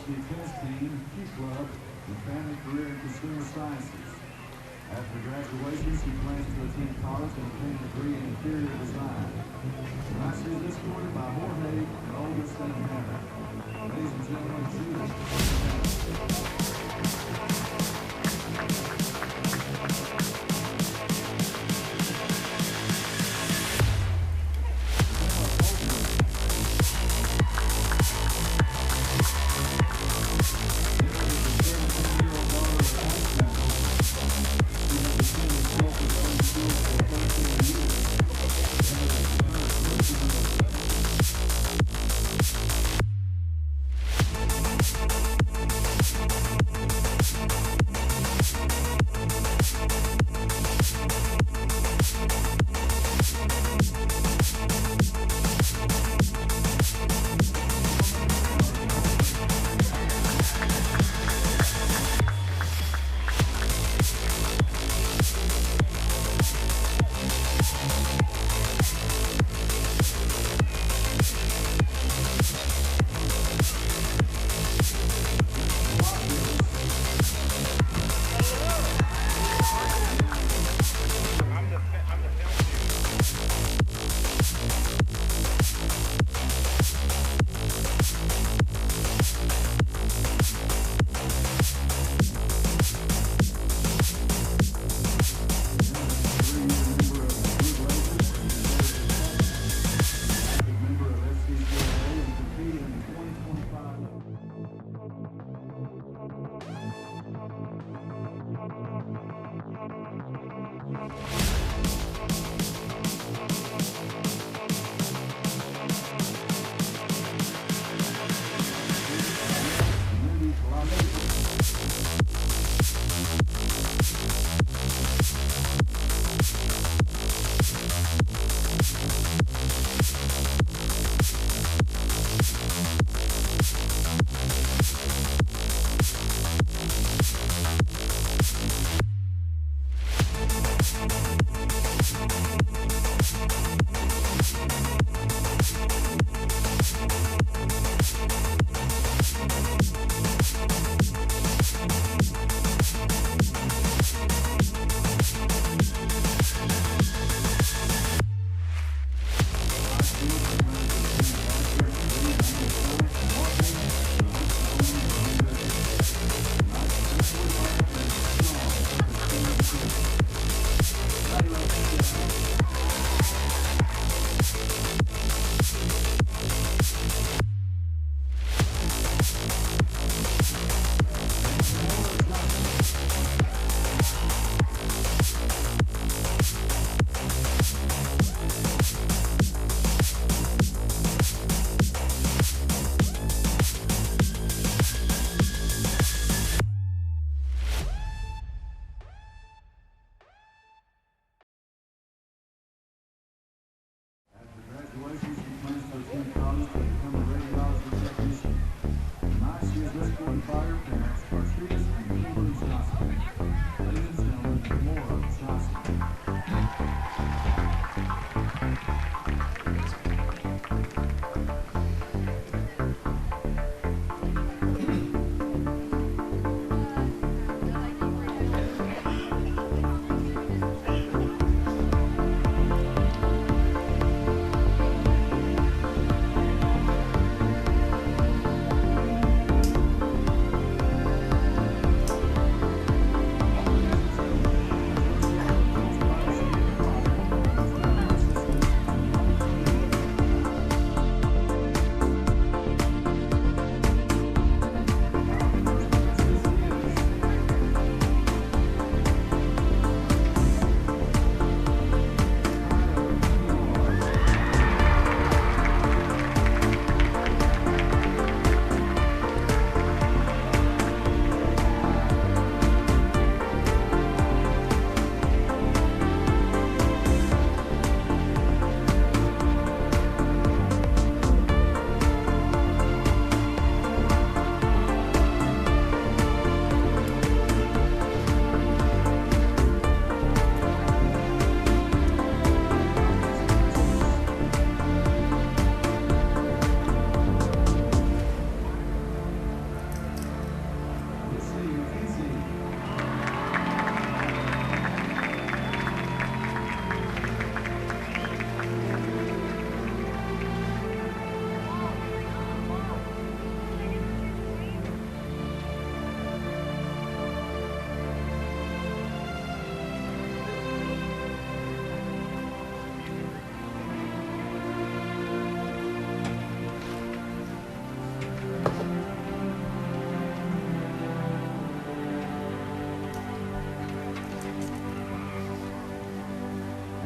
varsity tennis team, Q Club, and family career in consumer sciences. After graduation, she plans to attend college and obtain a degree in interior design. Tonight she is escorted by Jorge and oldest son Hannah. Ladies and gentlemen, Julie.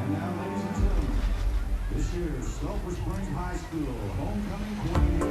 And now, ladies and gentlemen, this year's Sulphur Springs High School homecoming queen is...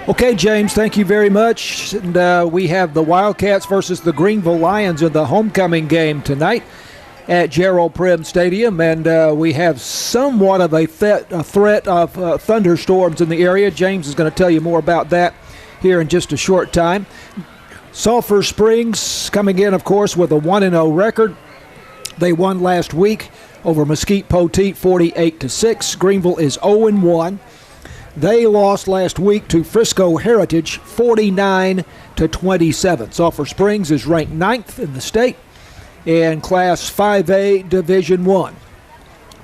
Okay, James, thank you very much. And we have the Wildcats versus the Greenville Lions in the homecoming game tonight at Gerald Prim Stadium. And we have somewhat of a threat of thunderstorms in the area. James is going to tell you more about that here in just a short time. Sulphur Springs coming in, of course, with a 1-0 record. They won last week over Mesquite Poteet 48-6. Greenville is 0-1. They lost last week to Frisco Heritage 49-27. Sulphur Springs is ranked 9th in the state in Class 5A Division I.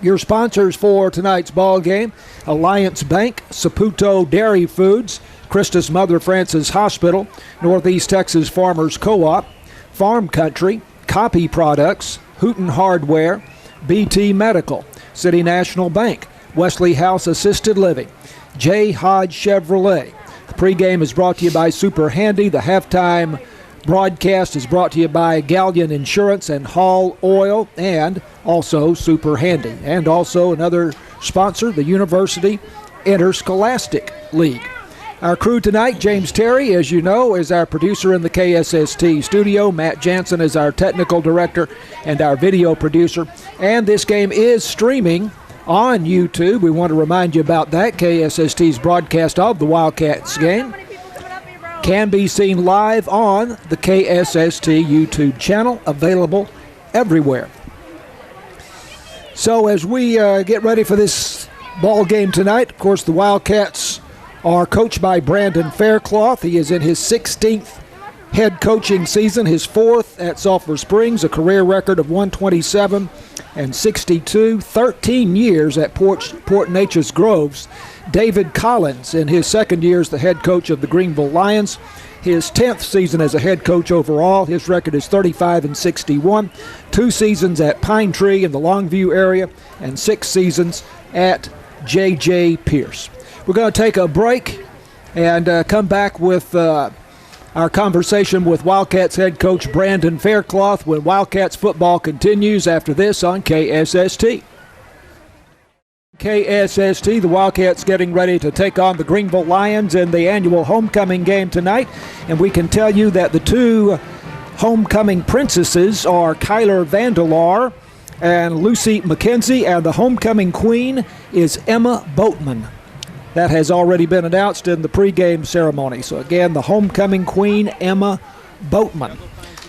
Your sponsors for tonight's ball game: Alliance Bank, Saputo Dairy Foods, Christus Mother Frances Hospital, Northeast Texas Farmers Co-op, Farm Country, Copy Products, Hooten Hardware, BT Medical, City National Bank, Wesley House Assisted Living, J. Hodge Chevrolet. The pregame is brought to you by Super Handy. The halftime broadcast is brought to you by Galleon Insurance and Hall Oil, and also Super Handy. And also another sponsor, the University Interscholastic League. Our crew tonight: James Terry, as you know, is our producer in the KSST studio. Matt Jansen is our technical director and our video producer. And this game is streaming on YouTube. We want to remind you about that. KSST's broadcast of the Wildcats game can be seen live on the KSST YouTube channel, available everywhere. So as we get ready for this ball game tonight, of course, the Wildcats are coached by Brandon Faircloth. He is in his 16th head coaching season, his 4th at Sulphur Springs, a career record of 127-62, 13 years at Port Neches Groves. David Collins, in his 2nd year as the head coach of the Greenville Lions, his 10th season as a head coach overall. His record is 35-61, 2 seasons at Pine Tree in the Longview area, and 6 seasons at J.J. Pierce. We're going to take a break and come back with our conversation with Wildcats head coach Brandon Faircloth when Wildcats football continues after this on KSST. KSST, the Wildcats getting ready to take on the Greenville Lions in the annual homecoming game tonight. And we can tell you that the 2 homecoming princesses are Kyler Vandelar and Lucy McKenzie, and the homecoming queen is Emma Boatman. That has already been announced in the pregame ceremony. So again, the homecoming queen, Emma Boatman.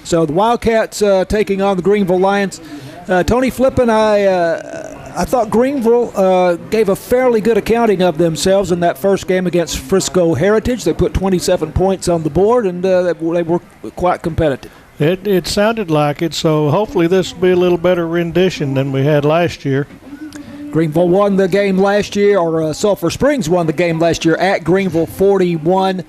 So the Wildcats taking on the Greenville Lions. Tony Flippin, I thought Greenville gave a fairly good accounting of themselves in that first game against Frisco Heritage. They put 27 points on the board, and they were quite competitive. It sounded like it, so hopefully this will be a little better rendition than we had last year. Greenville won the game last year, or Sulphur Springs won the game last year at Greenville 41-20.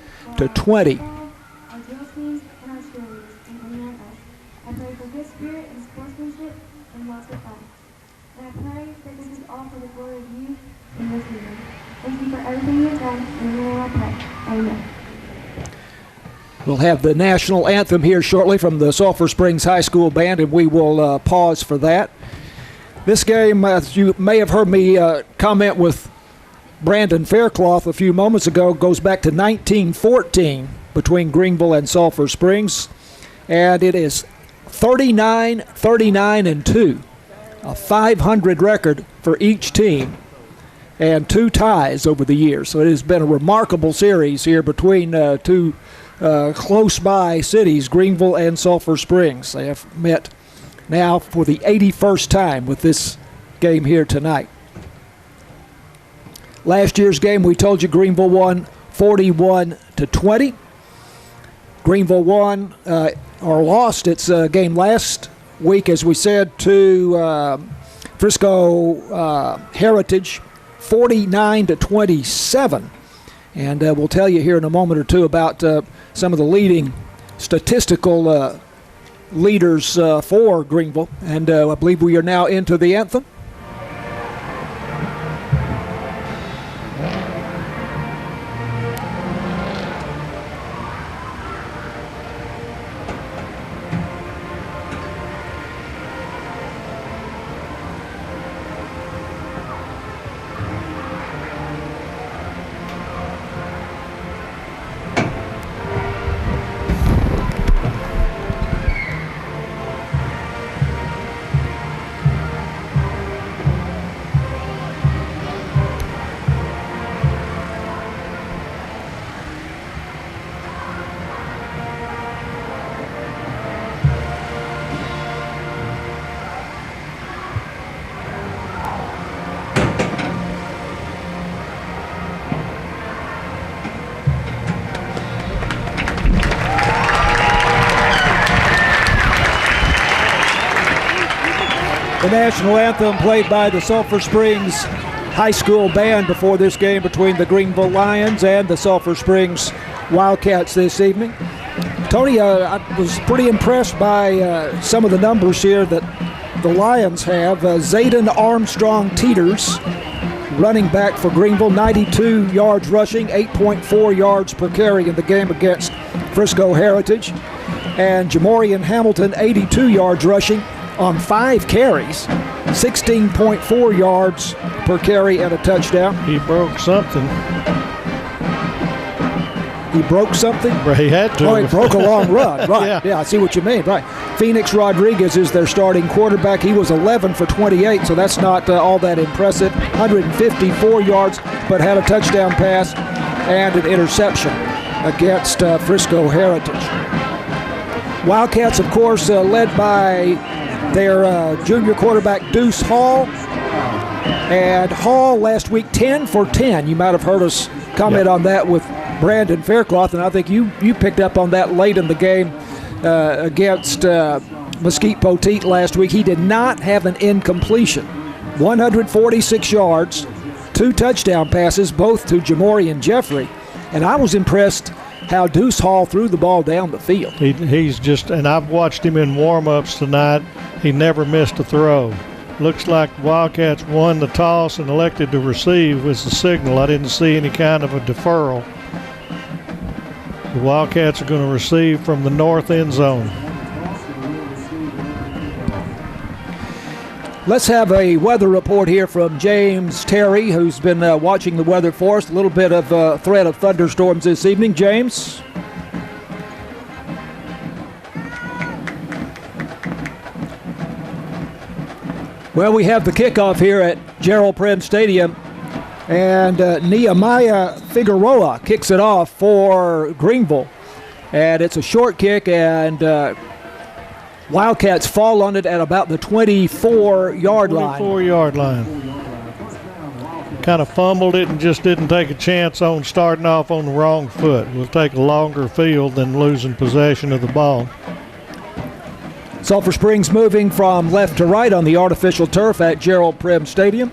We'll have the national anthem here shortly from the Sulphur Springs High School Band, and we will pause for that. This game, as you may have heard me comment with Brandon Faircloth a few moments ago, goes back to 1914 between Greenville and Sulphur Springs, and it is 39-39-2, a 500 record for each team, and 2 ties over the years. So it has been a remarkable series here between two close-by cities, Greenville and Sulphur Springs. They have met now for the 81st time with this game here tonight. Last year's game, we told you Greenville won 41-20. Greenville won or lost its game last week, as we said, to Frisco Heritage, 49-27. And we'll tell you here in a moment or two about some of the leading statistical leaders for Greenville. And I believe we are now into the anthem. The national anthem played by the Sulphur Springs High School Band before this game between the Greenville Lions and the Sulphur Springs Wildcats this evening. Tony, I was pretty impressed by some of the numbers here that the Lions have. Zayden Armstrong Teeters, running back for Greenville, 92 yards rushing, 8.4 yards per carry in the game against Frisco Heritage. And Jamorian Hamilton, 82 yards rushing on 5 carries, 16.4 yards per carry and a touchdown. He broke something. He broke something? He had to. Oh, he broke a long run. Right. Yeah. I see what you mean. Right. Phoenix Rodriguez is their starting quarterback. He was 11 for 28, so that's not all that impressive. 154 yards, but had a touchdown pass and an interception against Frisco Heritage. Wildcats, of course, led by their junior quarterback, Deuce Hall. And Hall last week, 10 for 10. You might have heard us comment on that with Brandon Faircloth, and I think you picked up on that late in the game against Mesquite Poteet last week. He did not have an incompletion. 146 yards, 2 touchdown passes, both to Jamori and Jeffrey. And I was impressed how Deuce Hall threw the ball down the field. He's just, and I've watched him in warm-ups tonight. He never missed a throw. Looks like Wildcats won the toss and elected to receive was the signal. I didn't see any kind of a deferral. The Wildcats are going to receive from the north end zone. Let's have a weather report here from James Terry, who's been watching the weather for us. A little bit of threat of thunderstorms this evening. James? Well, we have the kickoff here at Gerald Prim Stadium, and Nehemiah Figueroa kicks it off for Greenville. And it's a short kick, and Wildcats fall on it at about the 24-yard line. 24-yard line. Kind of fumbled it and just didn't take a chance on starting off on the wrong foot. We'll take a longer field than losing possession of the ball. Sulphur Springs moving from left to right on the artificial turf at Gerald Prim Stadium.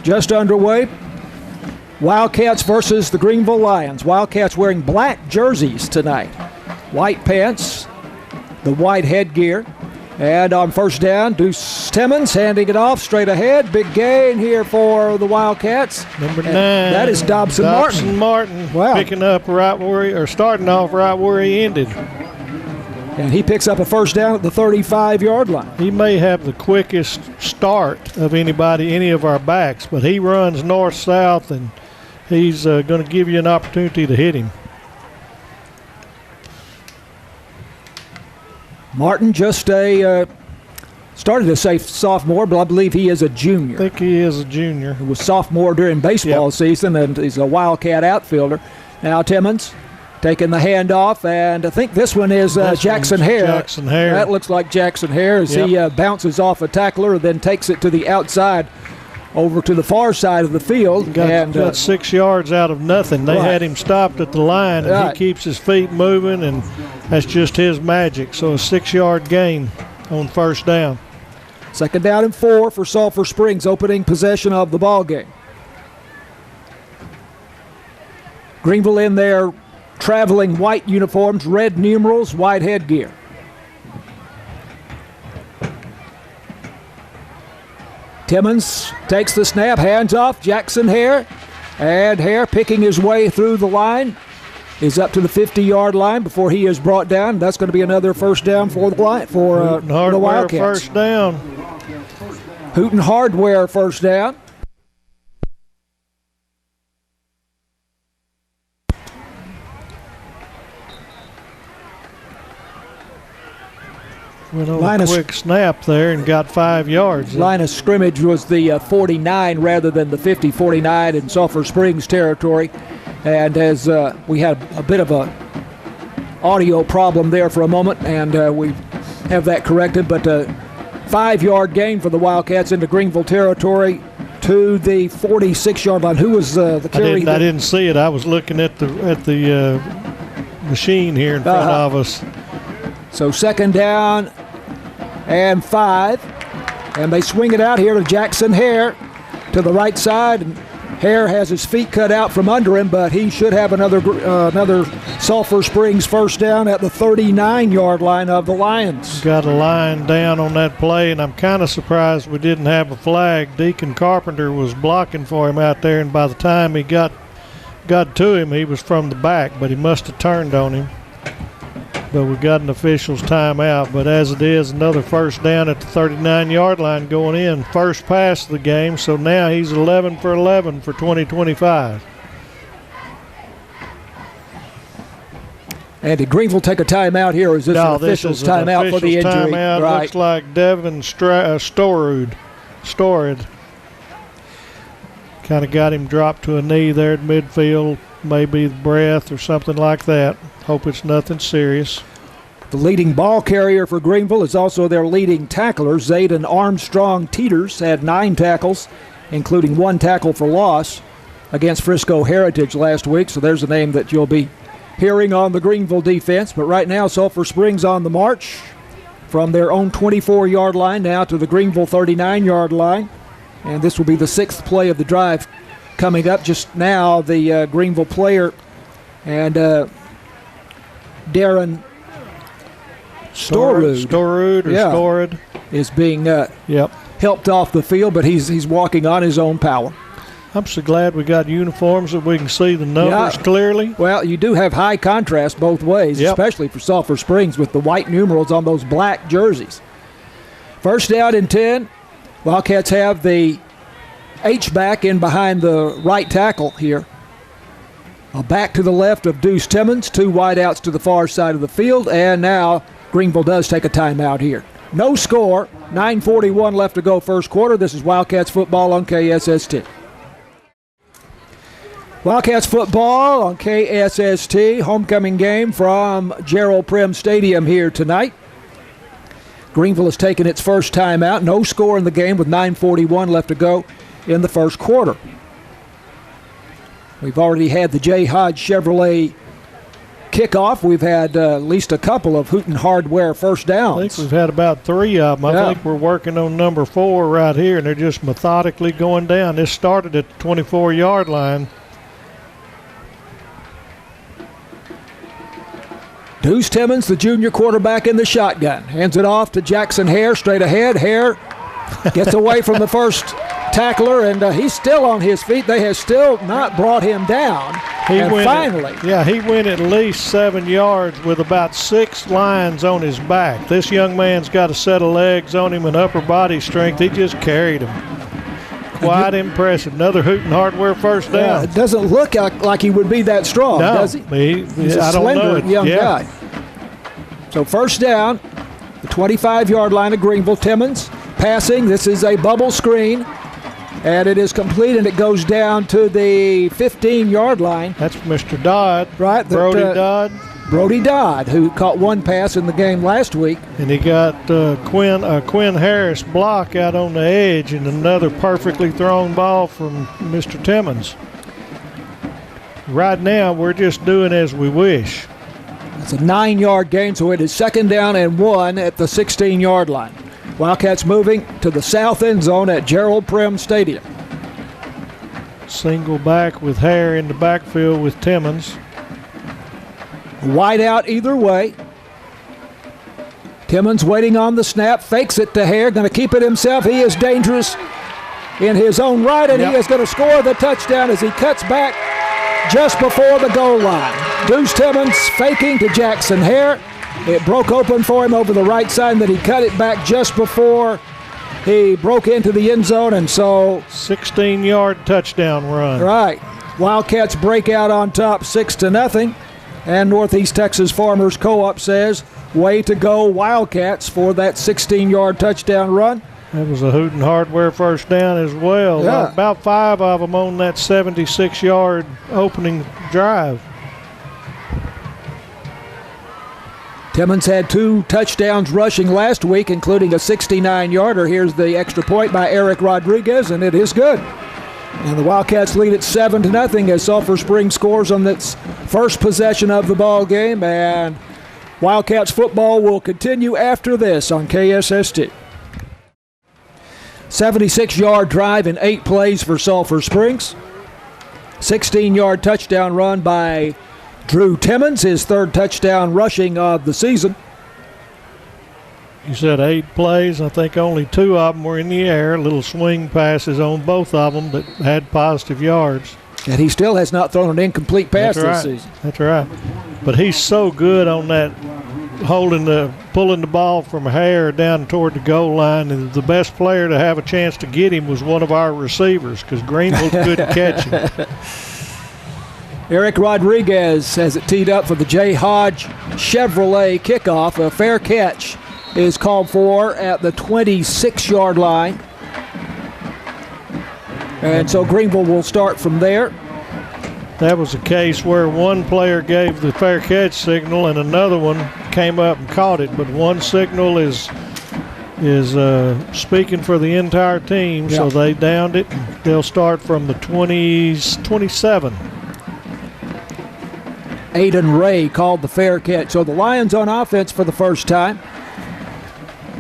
Just underway. Wildcats versus the Greenville Lions. Wildcats wearing black jerseys tonight. White pants, the white headgear, And on first down, Deuce Timmons handing it off straight ahead. Big gain here for the Wildcats. Number 9. That is Dobson Martin. Wow. Picking up right where starting off right where he ended. And he picks up a first down at the 35-yard line. He may have the quickest start of any of our backs, but he runs north-south, and he's going to give you an opportunity to hit him. Martin just started to say sophomore, but I believe he is a junior. I think he is a junior. He was sophomore during baseball season, and he's a Wildcat outfielder. Now Timmons taking the handoff, and I think this one is Jackson Hare. Jackson Hare. That looks like Jackson Hare as he bounces off a tackler, then takes it to the outside over to the far side of the field. Got 6 yards out of nothing. They had him stopped at the line, and he keeps his feet moving, and that's just his magic. So a 6-yard gain on first down. Second down and 4 for Sulphur Springs, opening possession of the ball game. Greenville in their traveling white uniforms, red numerals, white headgear. Timmons takes the snap, hands off, Jackson Hare. And Hare picking his way through the line is up to the 50-yard line before he is brought down. That's going to be another first down for the Wildcats. First down. Hooten Hardware first down. Went on a quick snap there and got 5 yards. Line of scrimmage was the 49 rather than the 50, 49 in Sulphur Springs territory. And as we had a bit of a audio problem there for a moment, and we have that corrected, but 5-yard gain for the Wildcats into Greenville territory to the 46-yard line. Who was the carry? I didn't see it. I was looking at the machine here in front of us. So second down and 5. And they swing it out here to Jackson Hare to the right side. And Hare has his feet cut out from under him, but he should have another Sulphur Springs first down at the 39-yard line of the Lions. Got a line down on that play, and I'm kind of surprised we didn't have a flag. Deacon Carpenter was blocking for him out there, and by the time he got to him, he was from the back, but he must have turned on him. But we got an official's timeout. But as it is, another first down at the 39-yard line going in. First pass of the game, so now he's 11 for 11 for 2025. And did Greenville take a timeout here, or is this an official's timeout for the injury? Timeout. Right. Looks like Devin Storud. Kind of got him dropped to a knee there at midfield. Maybe the breath or something like that. Hope it's nothing serious. The leading ball carrier for Greenville is also their leading tackler. Zayden Armstrong Teeters had 9 tackles, including 1 tackle for loss against Frisco Heritage last week. So there's a name that you'll be hearing on the Greenville defense. But right now, Sulphur Springs on the march from their own 24-yard line now to the Greenville 39-yard line. And this will be the 6th play of the drive coming up. Just now, the Greenville player and Darren Storud is being helped off the field, but he's walking on his own power. I'm so glad we got uniforms that we can see the numbers clearly. Well, you do have high contrast both ways, especially for Sulphur Springs with the white numerals on those black jerseys. First down and 10. Wildcats have the H-back in behind the right tackle here. A back to the left of Deuce Timmons, 2 wideouts to the far side of the field, and now Greenville does take a timeout here. No score, 9:41 left to go first quarter. This is Wildcats football on KSST. Wildcats football on KSST, homecoming game from Gerald Prim Stadium here tonight. Greenville has taken its first timeout. No score in the game with 9:41 left to go in the first quarter. We've already had the J. Hodge Chevrolet kickoff. We've had at least a couple of Hooten Hardware first downs. I think we've had about 3 of them. I think we're working on number 4 right here, and they're just methodically going down. This started at the 24-yard line. Deuce Timmons, the junior quarterback, in the shotgun. Hands it off to Jackson Hare, straight ahead. Hare gets away from the first tackler, and he's still on his feet. They have still not brought him down. He went at least 7 yards with about 6 lines on his back. This young man's got a set of legs on him and upper body strength. He just carried him. Quite impressive. Another Hooten Hardware first down. Yeah, it doesn't look like he would be that strong, does he? He's a slender young guy. So first down, the 25-yard line of Greenville. Timmons passing. This is a bubble screen, and it is complete, and it goes down to the 15-yard line. That's Mr. Dodd. Right. Brody Dodd. Brody Dodd, who caught one pass in the game last week. And he got Quinn Harris block out on the edge, and another perfectly thrown ball from Mr. Timmons. Right now, we're just doing as we wish. It's a 9-yard gain, so it is second down and 1 at the 16-yard line. Wildcats moving to the south end zone at Gerald Prim Stadium. Single back with Hare in the backfield with Timmons. Wide out either way. Timmons waiting on the snap, fakes it to Hare, going to keep it himself. He is dangerous in his own right, and he is going to score the touchdown as he cuts back just before the goal line. Deuce Timmons faking to Jackson Hare. It broke open for him over the right side, and then he cut it back just before he broke into the end zone, and so 16-yard touchdown run. Right. Wildcats break out on top 6-0. And Northeast Texas Farmers Co-op says, way to go Wildcats for that 16-yard touchdown run. That was a Hooten Hardware first down as well. Yeah. About 5 of them on that 76-yard opening drive. Timmons had 2 touchdowns rushing last week, including a 69-yarder. Here's the extra point by Eric Rodriguez, and it is good. And the Wildcats lead at 7-0 as Sulphur Springs scores on its first possession of the ball game. And Wildcats football will continue after this on KSST. 76-yard drive in 8 plays for Sulphur Springs. 16-yard touchdown run by Drew Timmons, his 3rd touchdown rushing of the season. You said 8 plays. I think only 2 of them were in the air. Little swing passes on both of them that had positive yards. And he still has not thrown an incomplete pass this season. That's right. But he's so good on that, pulling the ball from Hare down toward the goal line. And the best player to have a chance to get him was one of our receivers because Greenville couldn't catch him. Eric Rodriguez has it teed up for the J. Hodge Chevrolet kickoff. A fair catch is called for at the 26-yard line. And so Greenville will start from there. That was a case where one player gave the fair catch signal and another one came up and caught it. But one signal is speaking for the entire team, so they downed it. They'll start from the 27. Aiden Ray called the fair catch. So the Lions on offense for the first time.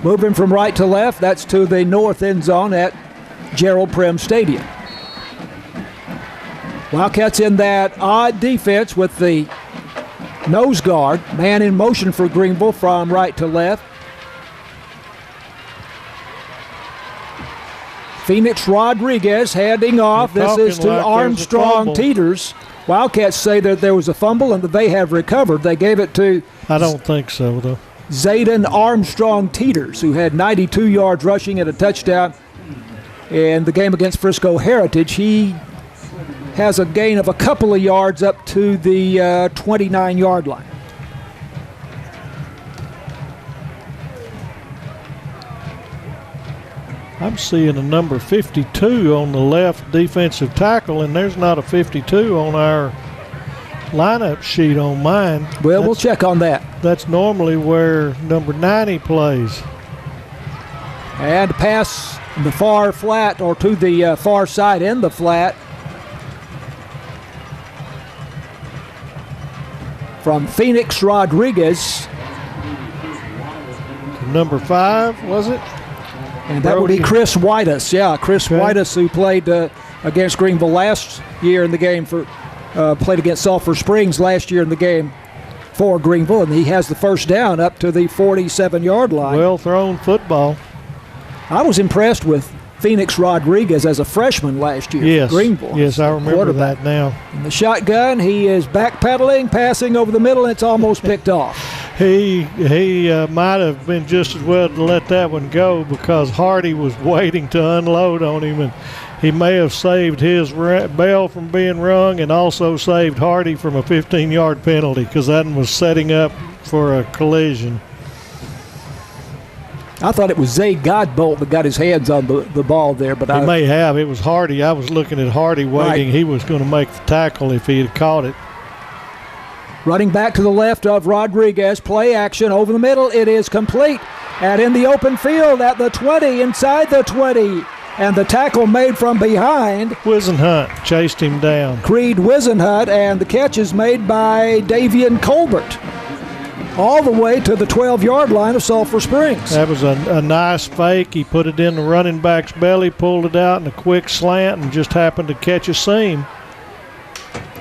Moving from right to left, that's to the north end zone at Gerald Prim Stadium. Wildcats in that odd defense with the nose guard. Man in motion for Greenville from right to left. Phoenix Rodriguez handing off. This is to Armstrong Teeters. Wildcats say that there was a fumble and that they have recovered. They gave it to... I don't think so, though. Zayden Armstrong Teeters, who had 92 yards rushing and a touchdown in the game against Frisco Heritage. He has a gain of a couple of yards up to the 29-yard line. I'm seeing a number 52 on the left defensive tackle, and there's not a 52 on our lineup sheet on mine. Well, we'll check on that. That's normally where number 90 plays. And pass the far flat, or to the far side in the flat, from Phoenix Rodriguez. Number 5, was it? And that would be Chris Whitus. Yeah, Chris Whitus, who played against Greenville last year in the game played against Sulphur Springs last year in the game for Greenville, and he has the first down up to the 47-yard line. Well thrown football. I was impressed with Phoenix Rodriguez as a freshman last year. Yes, for Greenville. Yes, I remember that now. In the shotgun, he is backpedaling, passing over the middle, and it's almost picked off. He might have been just as well to let that one go because Hardy was waiting to unload on him, and he may have saved his bell from being rung and also saved Hardy from a 15-yard penalty because that one was setting up for a collision. I thought it was Zay Godbolt that got his hands on the ball there, but he may have. It was Hardy. I was looking at Hardy waiting. Right. He was going to make the tackle if he had caught it. Running back to the left of Rodriguez, play action over the middle. It is complete. And in the open field at the 20, inside the 20. And the tackle made from behind. Wisenhunt chased him down. Creed Wisenhunt, and the catch is made by Davian Colbert. All the way to the 12-yard line of Sulphur Springs. That was a nice fake. He put it in the running back's belly, pulled it out in a quick slant, and just happened to catch a seam.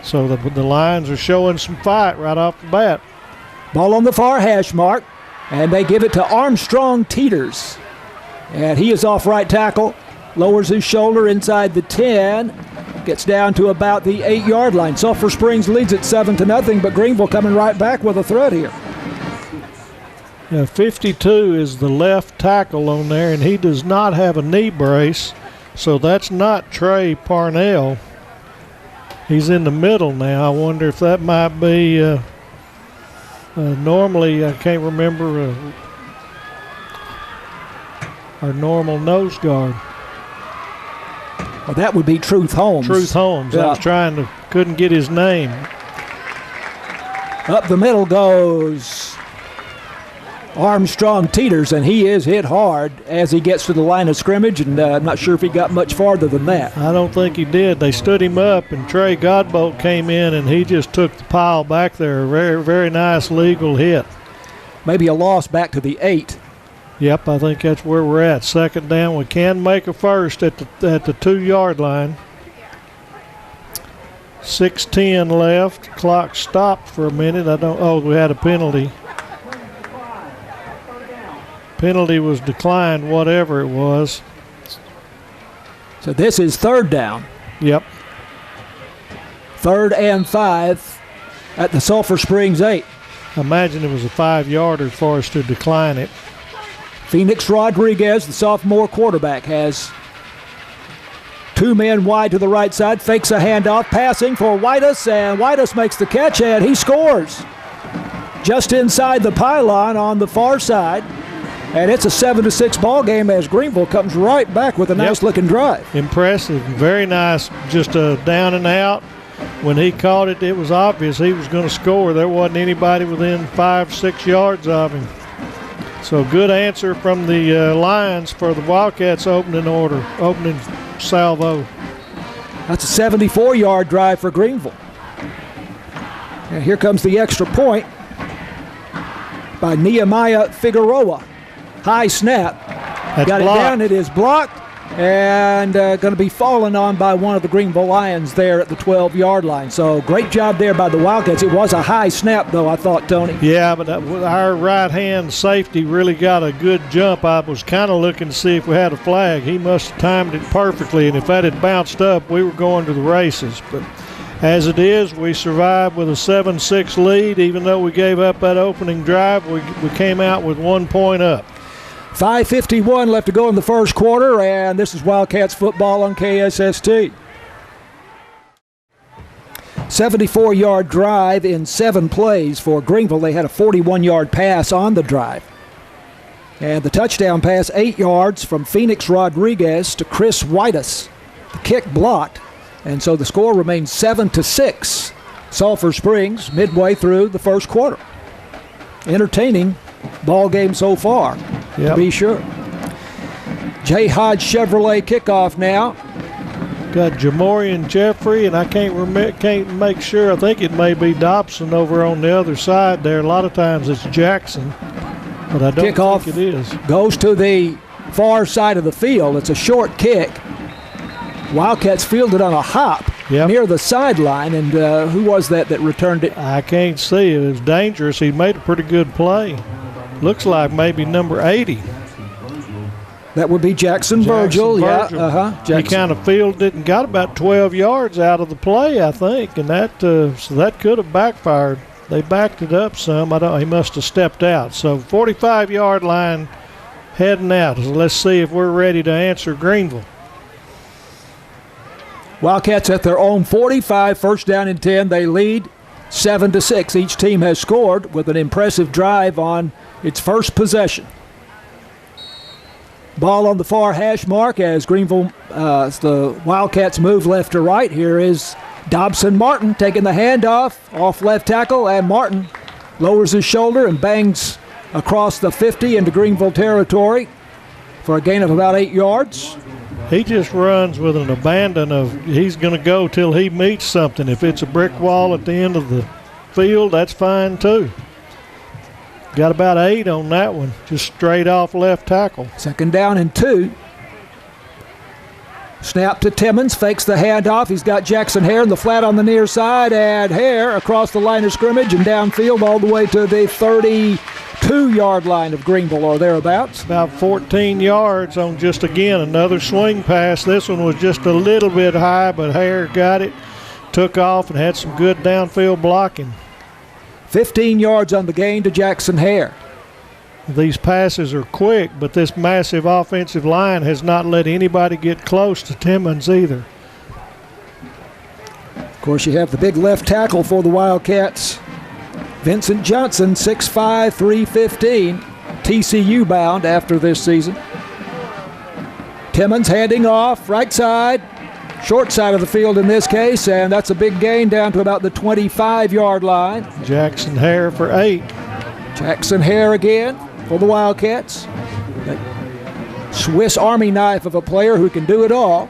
So the Lions are showing some fight right off the bat. Ball on the far hash mark, and they give it to Armstrong Teeters. And he is off right tackle, lowers his shoulder inside the 10, gets down to about the 8-yard line. Sulphur Springs leads it 7-0, but Greenville coming right back with a threat here. 52 is the left tackle on there, and he does not have a knee brace, so that's not Trey Parnell. He's in the middle now. I wonder if that might be normally, I can't remember our normal nose guard. Well, that would be Truth Holmes. Truth Holmes. Yeah. I was couldn't get his name. Up the middle goes Armstrong Teeters, and he is hit hard as he gets to the line of scrimmage, and I'm not sure if he got much farther than that. I don't think he did. They stood him up, and Trey Godbolt came in, and he just took the pile back there. Very, very nice legal hit. Maybe a loss back to the 8. Yep, I think that's where we're at. Second down. We can make a first at the 2-yard line. 6:10 left. Clock stopped for a minute. We had a penalty. Penalty was declined, whatever it was. So this is third down. Yep. 3rd and 5 at the Sulphur Springs 8. I imagine it was a 5-yarder for us to decline it. Phoenix Rodriguez, the sophomore quarterback, has 2 men wide to the right side, fakes a handoff, passing for Whitus, and Whitus makes the catch, and he scores. Just inside the pylon on the far side. And it's a 7-6 ball game as Greenville comes right back with a nice-looking drive. Impressive. Very nice. Just a down and out. When he caught it, it was obvious he was going to score. There wasn't anybody within 5-6 yards of him. So good answer from the Lions for the Wildcats opening salvo. That's a 74-yard drive for Greenville. And here comes the extra point by Nehemiah Figueroa. High snap. Got it down. It is blocked and going to be fallen on by one of the Greenville Lions there at the 12-yard line. So great job there by the Wildcats. It was a high snap, though, I thought, Tony. Yeah, but our right-hand safety really got a good jump. I was kind of looking to see if we had a flag. He must have timed it perfectly, and if that had bounced up, we were going to the races. But as it is, we survived with a 7-6 lead. Even though we gave up that opening drive, we came out with 1 point up. 5:51 left to go in the first quarter, and this is Wildcats football on KSST. 74-yard drive in 7 plays for Greenville. They had a 41-yard pass on the drive. And the touchdown pass, 8 yards from Phoenix Rodriguez to Chris Whitus. The kick blocked, and so the score remains 7-6. Sulphur Springs midway through the first quarter. Entertaining ball game so far, to be sure. J. Hodge Chevrolet kickoff now. Got Jamorian Jeffrey, and I can't make sure. I think it may be Dobson over on the other side there. A lot of times it's Jackson, but I don't think it is. Goes to the far side of the field. It's a short kick. Wildcats fielded on a hop. near the sideline. And who was that returned it? I can't see. It was dangerous. He made a pretty good play. Looks like maybe number 80. That would be Jackson Virgil. Yeah, He kind of fielded it and got about 12 yards out of the play, I think, and that so that could have backfired. They backed it up some. He must have stepped out. So 45-yard line heading out. So let's see if we're ready to answer Greenville. Wildcats at their own 45, first down and 10. They lead 7-6. Each team has scored with an impressive drive on its first possession. Ball on the far hash mark as Greenville, the Wildcats move left to right. Here is Dobson Martin taking the handoff off left tackle, and Martin lowers his shoulder and bangs across the 50 into Greenville territory for a gain of about 8 yards. He just runs with an abandon of he's going to go till he meets something. If it's a brick wall at the end of the field, that's fine too. Got about 8 on that one, just straight off left tackle. Second down and 2. Snap to Timmons, fakes the handoff. He's got Jackson Hare in the flat on the near side, and Hare across the line of scrimmage and downfield all the way to the 32-yard line of Greenville or thereabouts. About 14 yards on just, again, another swing pass. This one was just a little bit high, but Hare got it, took off, and had some good downfield blocking. 15 yards on the gain to Jackson Hare. These passes are quick, but this massive offensive line has not let anybody get close to Timmons either. Of course, you have the big left tackle for the Wildcats, Vincent Johnson, 6'5", 315, TCU bound after this season. Timmons handing off, right side, short side of the field in this case, and that's a big gain down to about the 25-yard line. Jackson Hare for 8. Jackson Hare again for the Wildcats. That Swiss Army knife of a player who can do it all.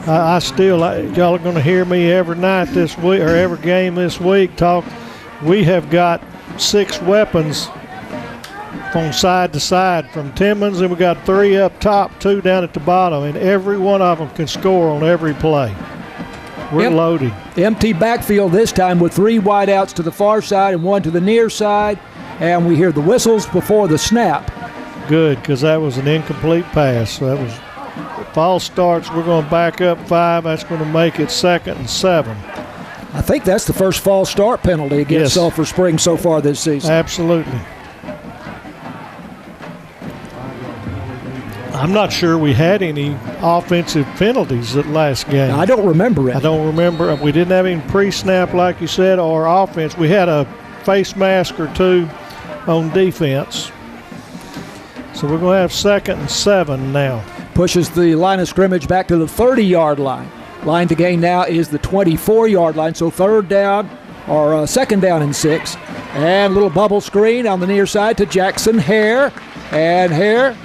Y'all are going to hear me every night this week or every game this week talk. We have got 6 weapons from side to side from Timmons, and we got 3 up top, 2 down at the bottom, and every one of them can score on every play. We're loaded. Empty backfield this time with 3 wideouts to the far side and 1 to the near side, and we hear the whistles before the snap. Good, because that was an incomplete pass. So that was false starts. We're going to back up 5. That's going to make it 2nd and 7. I think that's the first false start penalty against Sulphur Springs so far this season. Absolutely. I'm not sure we had any offensive penalties at last game. I don't remember it. I don't remember. We didn't have any pre-snap, like you said, or offense. We had a face mask or 2 on defense. So we're going to have 2nd and 7 now. Pushes the line of scrimmage back to the 30-yard line. Line to gain now is the 24-yard line. So 3rd down or 2nd down and 6. And a little bubble screen on the near side to Jackson Hare. And Hare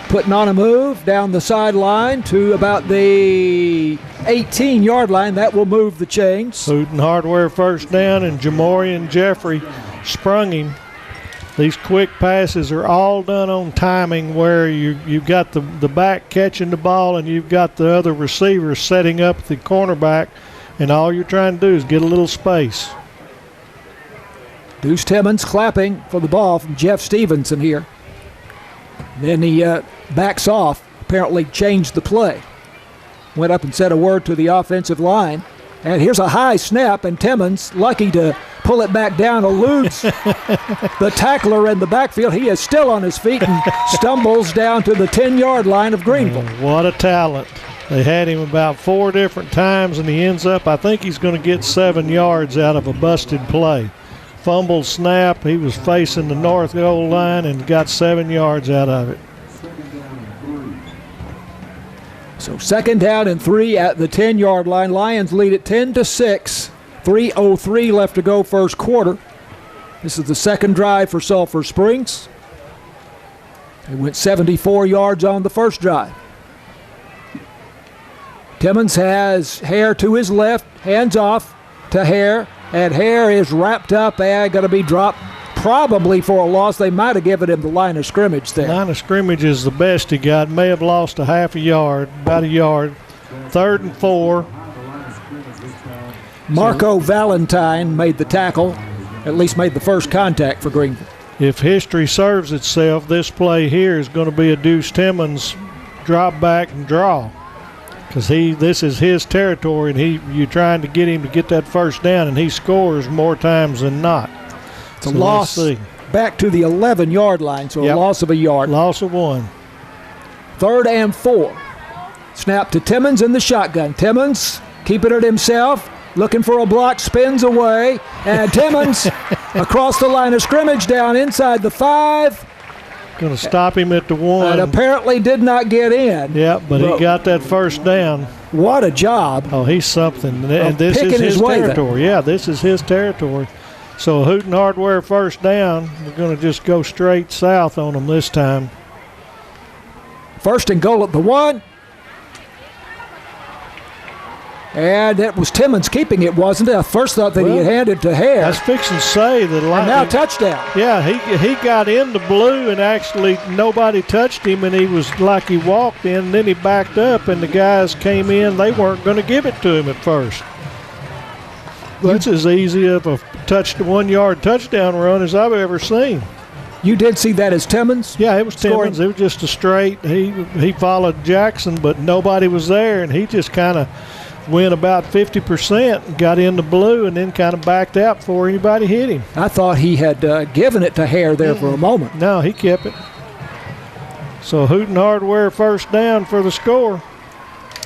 putting on a move down the sideline to about the 18-yard line. That will move the chains. Houghton Hardware first down, and Jamorian Jeffrey sprung him. These quick passes are all done on timing where you've got the back catching the ball and you've got the other receiver setting up the cornerback, and all you're trying to do is get a little space. Deuce Timmons clapping for the ball from Jeff Stevenson here. Then he backs off, apparently changed the play. Went up and said a word to the offensive line. And here's a high snap, and Timmons, lucky to pull it back down, eludes the tackler in the backfield. He is still on his feet and stumbles down to the 10-yard line of Greenville. What a talent. They had him about 4 different times, and he ends up, I think he's going to get 7 yards out of a busted play. Fumble snap, he was facing the north goal line and got 7 yards out of it. So 2nd down and 3 at the 10-yard line. Lions lead at 10-6. 3:03 left to go first quarter. This is the second drive for Sulphur Springs. They went 74 yards on the first drive. Timmons has Hare to his left, hands off to Hare, and Hare is wrapped up and going to be dropped probably for a loss. They might have given him the line of scrimmage there. Line of scrimmage is the best he got. May have lost a half a yard, about a yard. 3rd and 4. Marco Valentine made the tackle, at least made the first contact for Greenville. If history serves itself, this play here is going to be a Deuce Timmons drop back and draw, because this is his territory, and you're trying to get him to get that first down, and he scores more times than not. It's a loss back to the 11-yard line, so a loss of a yard. Loss of 1. 3rd and 4. Snap to Timmons in the shotgun. Timmons keeping it himself, looking for a block, spins away, and Timmons across the line of scrimmage down inside the 5. Going to stop him at the 1. And apparently did not get in. Yeah, but he got that first down. What a job. Oh, he's something. And this is his territory. Yeah, this is his territory. So Houghton Hardware first down. We're going to just go straight south on them this time. 1st and goal at the 1. And it was Timmons keeping it, wasn't it? I first thought that he had handed to Hare. I was fixing to say that. And now touchdown. Yeah, he got in the blue, and actually nobody touched him, and he was like he walked in, and then he backed up, and the guys came in. They weren't going to give it to him at first. That's as easy of a 1-yard touchdown run as I've ever seen. You did see that as Timmons? Yeah, it was Timmons. It was just a straight. He followed Jackson, but nobody was there, and he just kind of went about 50%, got in the blue, and then kind of backed out before anybody hit him. I thought he had given it to Hare there for a moment. No, he kept it. So Houghton Hardware first down for the score.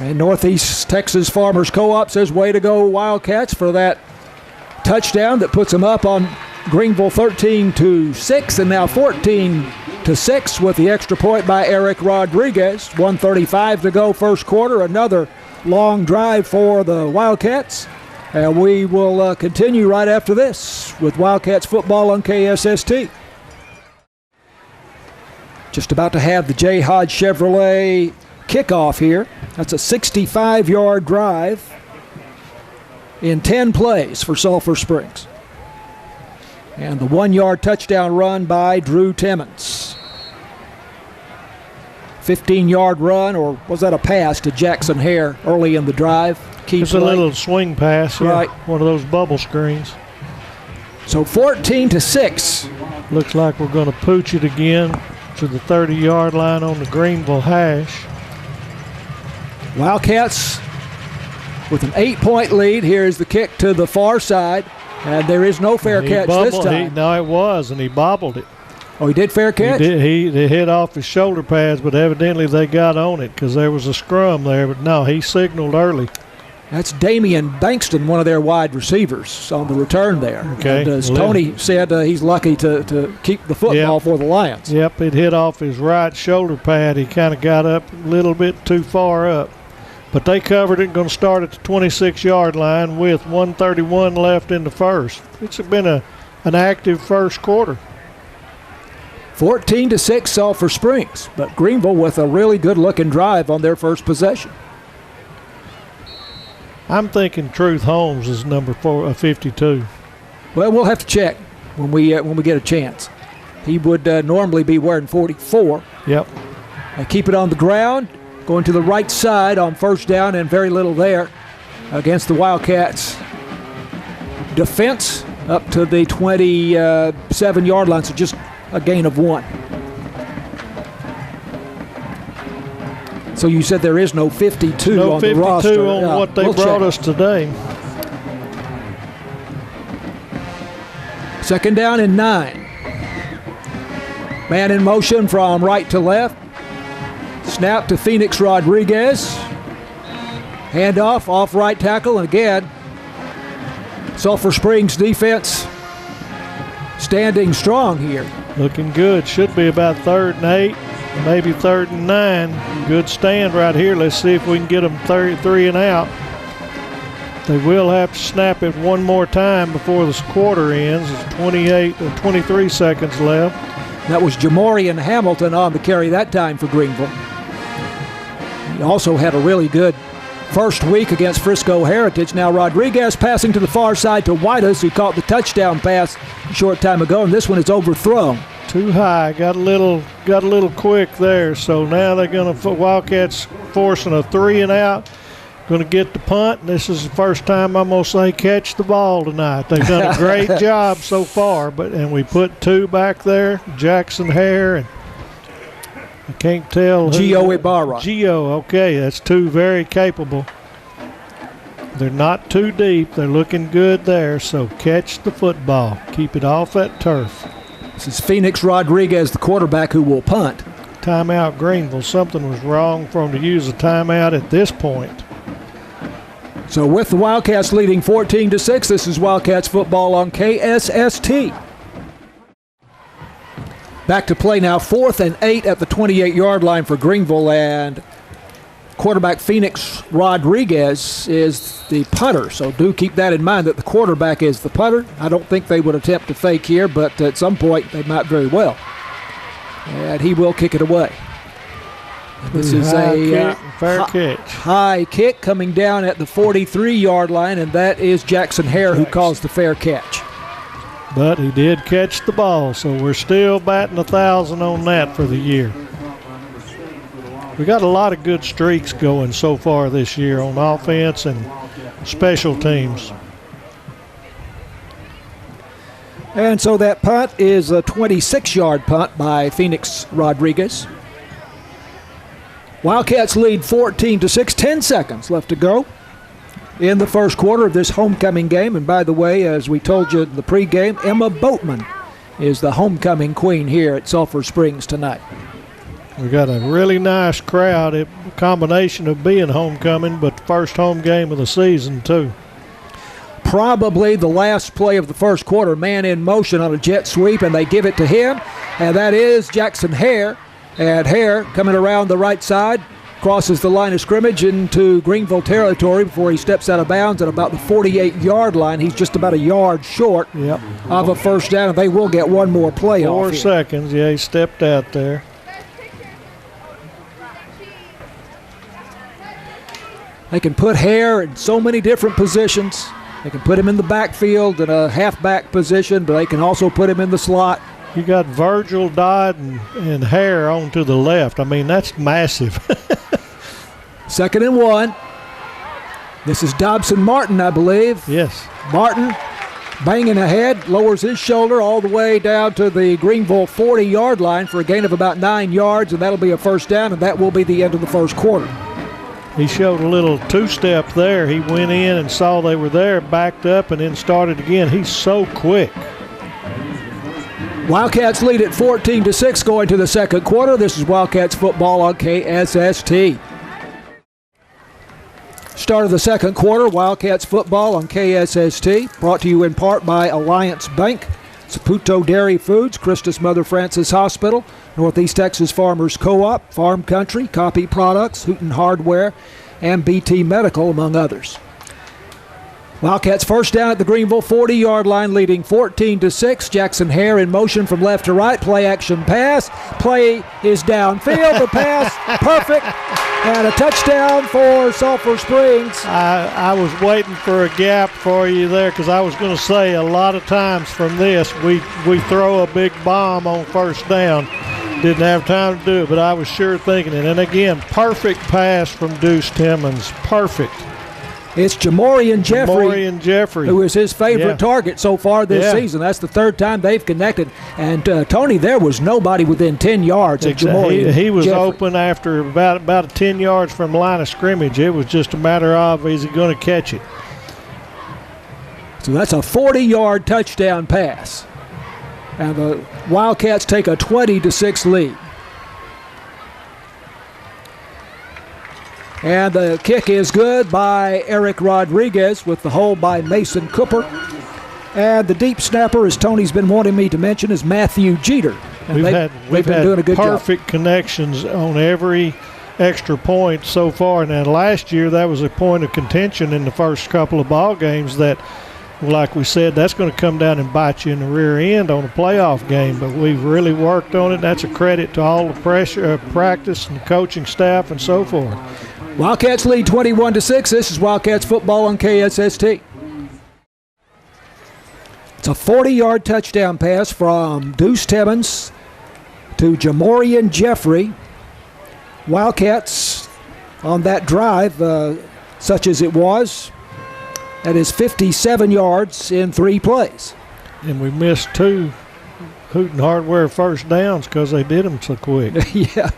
And Northeast Texas Farmers Co-op says, way to go, Wildcats, for that touchdown that puts them up on Greenville 13-6, and now 14-6 with the extra point by Eric Rodriguez. 1:35 to go first quarter. Another long drive for the Wildcats. And we will continue right after this with Wildcats football on KSST. Just about to have the J. Hodge Chevrolet kickoff here. That's a 65-yard drive in 10 plays for Sulphur Springs. And the 1-yard touchdown run by Drew Timmons. 15-yard run, or was that a pass to Jackson Hare early in the drive? It's a little swing pass, right? One of those bubble screens. So 14-6. Looks like we're going to pooch it again to the 30-yard line on the Greenville hash. Wildcats with an 8-point lead. Here's the kick to the far side, and there is no fair catch this time. No, it was, and he bobbled it. Oh, he did fair catch? He hit off his shoulder pads, but evidently they got on it because there was a scrum there. But no, he signaled early. That's Damian Bankston, one of their wide receivers, on the return there. Okay. And as Tony said, he's lucky to keep the football for the Lions. Yep, it hit off his right shoulder pad. He kind of got up a little bit too far up. But they covered it, going to start at the 26-yard line with 1:31 left in the first. It's been an active first quarter. 14-6 Sulphur Springs, but Greenville with a really good-looking drive on their first possession. I'm thinking Truth Holmes is number 52. Well, we'll have to check when we get a chance. He would normally be wearing 44. Yep. Keep it on the ground, going to the right side on first down, and very little there against the Wildcats. Defense up to the 27-yard line, so just a gain of 1. So you said there is no 52 on the roster. No 52 on what they brought us today. 2nd down and 9. Man in motion from right to left. Snap to Phoenix Rodriguez. Handoff off right tackle, and again, Sulphur Springs defense standing strong here. Looking good. Should be about 3rd and 8, maybe 3rd and 9. Good stand right here. Let's see if we can get them 3 and out. They will have to snap it one more time before this quarter ends. It's 23 seconds left. That was Jamorian Hamilton on the carry that time for Greenville. He also had a really good first week against Frisco Heritage. Now Rodriguez passing to the far side to Whitus, who caught the touchdown pass a short time ago, and this one is overthrown. Too high, got a little quick there. So now they're going to Wildcats forcing a 3 and out. going to get the punt. And this is the first time I'm going to say catch the ball tonight. They've done a great job so far. And we put 2 back there, Jackson Hare and I can't tell. Gio Ibarra. Gio, okay, that's 2 very capable. They're not too deep. They're looking good there, so catch the football. Keep it off that turf. This is Phoenix Rodriguez, the quarterback, who will punt. Timeout Greenville. Something was wrong for them to use a timeout at this point. So with the Wildcats leading 14-6, this is Wildcats football on KSST. Back to play now, 4th and 8 at the 28-yard line for Greenville, and quarterback Phoenix Rodriguez is the punter. So do keep that in mind, that the quarterback is the punter. I don't think they would attempt to fake here, but at some point they might very well. And he will kick it away. This is a fair catch. High kick coming down at the 43-yard line, and that is Jackson Hare who calls the fair catch. But he did catch the ball, so we're still batting 1,000 on that for the year. We got a lot of good streaks going so far this year on offense and special teams. And so that punt is a 26-yard punt by Phoenix Rodriguez. Wildcats lead 14-6, 10 seconds left to go in the first quarter of this homecoming game. And by the way, as we told you in the pregame, Emma Boatman is the homecoming queen here at Sulphur Springs tonight. We got a really nice crowd, a combination of being homecoming, but the first home game of the season too. Probably the last play of the first quarter, man in motion on a jet sweep, and they give it to him, and that is Jackson Hare. And Hare coming around the right side, crosses the line of scrimmage into Greenville territory before he steps out of bounds at about the 48-yard line. He's just about a yard short of a first down, and they will get one more play 4 off here. seconds, yeah, he stepped out there. They can put Hare in so many different positions. They can put him in the backfield in a halfback position, but they can also put him in the slot. You got Virgil, Dodd, and Hare on to the left. I mean, that's massive. 2nd and 1. This is Dobson Martin, I believe. Yes. Martin banging ahead, lowers his shoulder all the way down to the Greenville 40-yard line for a gain of about 9 yards, and that'll be a first down, and that will be the end of the first quarter. He showed a little 2-step there. He went in and saw they were there, backed up, and then started again. He's so quick. Wildcats lead at 14-6 going to the second quarter. This is Wildcats football on KSST. Start of the second quarter, Wildcats football on KSST, brought to you in part by Alliance Bank, Saputo Dairy Foods, Christus Mother Francis Hospital, Northeast Texas Farmers Co-op, Farm Country, Copy Products, Hooten Hardware, and BT Medical, among others. Wildcats first down at the Greenville 40-yard line, leading 14-6. Jackson Hare in motion from left to right. Play action pass. Play is downfield. The pass perfect, and a touchdown for Sulphur Springs. I was waiting for a gap for you there because I was going to say a lot of times from this we throw a big bomb on first down. Didn't have time to do it, but I was sure thinking it. And again, perfect pass from Deuce Timmons. Perfect. It's Jamorian Jeffrey, who is his favorite target so far this season. That's the third time they've connected. And, Tony, there was nobody within 10 yards of Jamorian He was Jeffrey. open after about 10 yards from the line of scrimmage. It was just a matter of, is he going to catch it? So that's a 40-yard touchdown pass. And the Wildcats take a 20-6 lead. And the kick is good by Eric Rodriguez with the hold by Mason Cooper. And the deep snapper, as Tony's been wanting me to mention, is Matthew Jeter. And we've had doing a good perfect job. Connections on every extra point so far. Now, last year, that was a point of contention in the first couple of ball games that, like we said, that's going to come down and bite you in the rear end on a playoff game. But we've really worked on it. That's a credit to all the pressure, practice, and the coaching staff and so forth. Wildcats lead 21-6. This is Wildcats football on KSST. It's a 40-yard touchdown pass from Deuce Timmons to Jamorian Jeffrey. Wildcats on that drive such as it was. That is 57 yards in 3 plays. And we missed 2 Hooten Hardware first downs because they did them so quick. Yeah.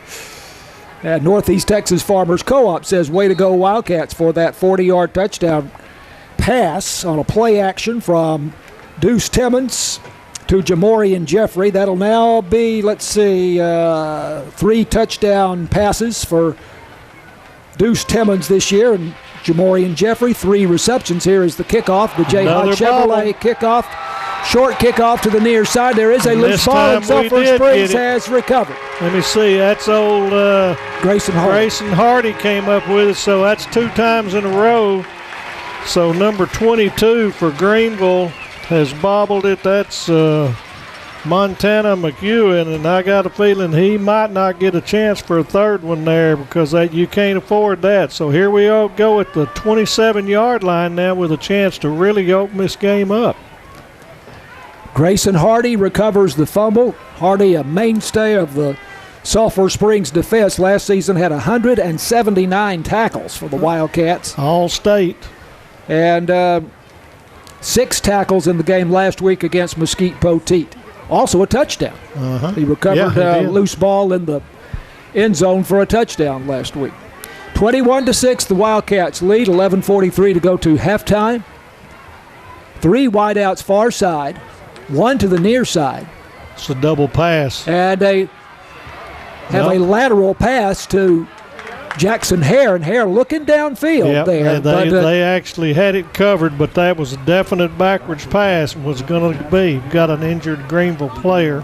And Northeast Texas Farmers Co-op says, way to go Wildcats for that 40-yard touchdown pass on a play action from Deuce Timmons to Jamorian Jeffrey. That'll now be, 3 touchdown passes for Deuce Timmons this year, and Jamorian Jeffrey, 3 receptions. Here is the kickoff, the J. Hodge Chevrolet kickoff. Short kickoff to the near side. There is a loose ball, and Sulphur Springs has recovered. Let me see. That's old Grayson Hardy came up with it, so that's 2 times in a row. So number 22 for Greenville has bobbled it. That's Montana McEwen, and I got a feeling he might not get a chance for a third one there because you can't afford that. So here we go at the 27-yard line now with a chance to really open this game up. Grayson Hardy recovers the fumble. Hardy, a mainstay of the Sulphur Springs defense, last season had 179 tackles for the Wildcats. All state. And 6 tackles in the game last week against Mesquite Poteet. Also a touchdown. He recovered a loose ball in the end zone for a touchdown last week. 21-6, the Wildcats lead. 11:43 to go to halftime. 3 wideouts far side, 1 to the near side. It's a double pass. And they have a lateral pass to Jackson Hare, and Hare looking downfield there. They actually had it covered, but that was a definite backwards pass was going to be. Got an injured Greenville player.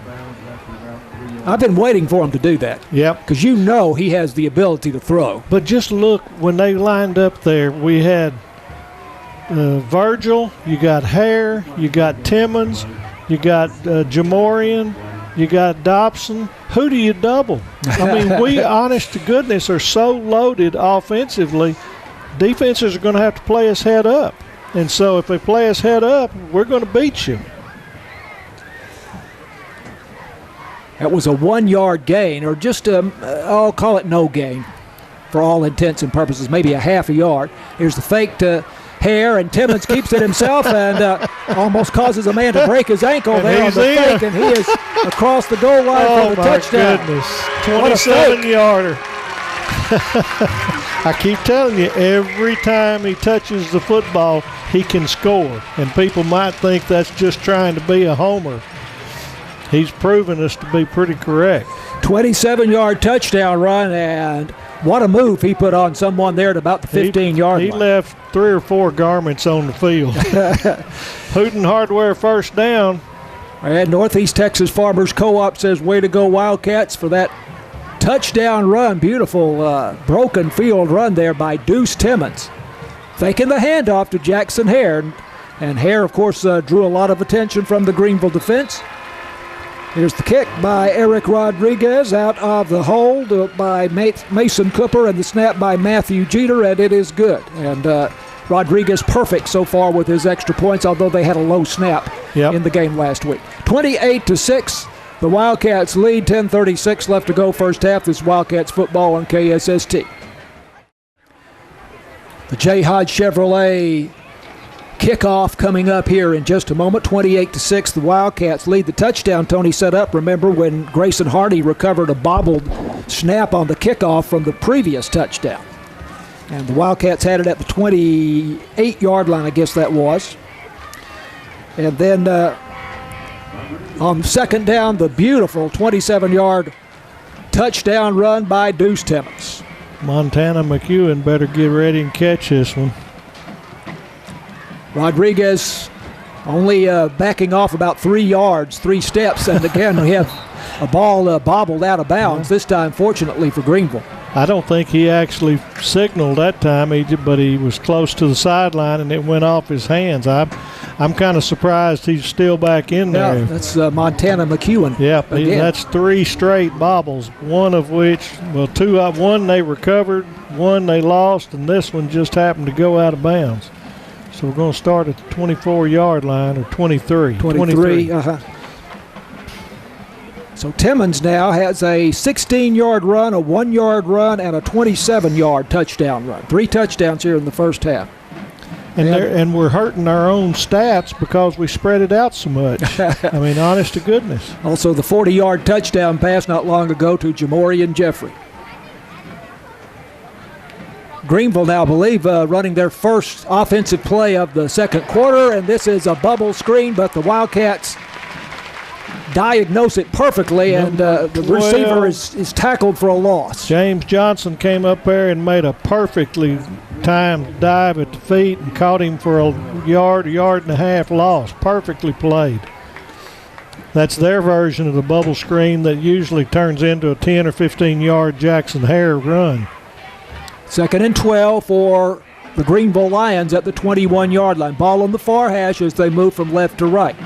I've been waiting for him to do that. Yep. Because he has the ability to throw. But just look, when they lined up there, we had Virgil, you got Hare, you got Timmons, you got Jamorian, you got Dobson. Who do you double? I mean, we, honest to goodness, are so loaded offensively, defenses are going to have to play us head up. And so if they play us head up, we're going to beat you. That was a 1-yard gain, or just I'll call it no gain for all intents and purposes, maybe a half a yard. Here's the fake to Hare, and Timmons keeps it himself and almost causes a man to break his ankle there on the fake, and he is across the goal line for the touchdown. Goodness. 27-yarder. I keep telling you, every time he touches the football, he can score, and people might think that's just trying to be a homer. He's proven us to be pretty correct. 27-yard touchdown run, and what a move he put on someone there at about the 15-yard line. He left 3 or 4 garments on the field. Hooten Hardware first down. And Northeast Texas Farmers Co-op says, way to go Wildcats for that touchdown run. Beautiful broken field run there by Deuce Timmons. Faking the handoff to Jackson Hare. And Hare, of course, drew a lot of attention from the Greenville defense. Here's the kick by Eric Rodriguez out of the hold by Mason Cooper, and the snap by Matthew Jeter, and it is good. And Rodriguez perfect so far with his extra points, although they had a low snap in the game last week. 28-6, the Wildcats lead. 10:36 left to go first half. This is Wildcats football on KSST. The J. Hodge Chevrolet kickoff coming up here in just a moment. 28-6, the Wildcats lead. The touchdown Tony set up, remember, when Grayson Hardy recovered a bobbled snap on the kickoff from the previous touchdown. And the Wildcats had it at the 28-yard line, I guess that was. And then on second down, the beautiful 27-yard touchdown run by Deuce Timmons. Montana McEwen better get ready and catch this one. Rodriguez only backing off about 3 yards, 3 steps, and again we have a ball bobbled out of bounds, this time fortunately for Greenville. I don't think he actually signaled that time, but he was close to the sideline and it went off his hands. I'm kind of surprised he's still back in there. Yeah, that's Montana McEwen. Yeah, that's 3 straight bobbles, one of which, well, 2 of one they recovered, one they lost, and this one just happened to go out of bounds. So we're going to start at the 24-yard line, or 23. 23. So Timmons now has a 16-yard run, a 1-yard run, and a 27-yard touchdown run. 3 touchdowns here in the first half. And we're hurting our own stats because we spread it out so much. I mean, honest to goodness. Also the 40-yard touchdown pass not long ago to Jamorian Jeffrey. Greenville now, I believe, running their first offensive play of the second quarter, and this is a bubble screen, but the Wildcats diagnose it perfectly, and the receiver is tackled for a loss. James Johnson came up there and made a perfectly timed dive at the feet and caught him for a yard and a half loss. Perfectly played. That's their version of the bubble screen that usually turns into a 10 or 15-yard Jackson Hare run. 2nd and 12 for the Greenville Lions at the 21-yard line. Ball on the far hash as they move from left to right.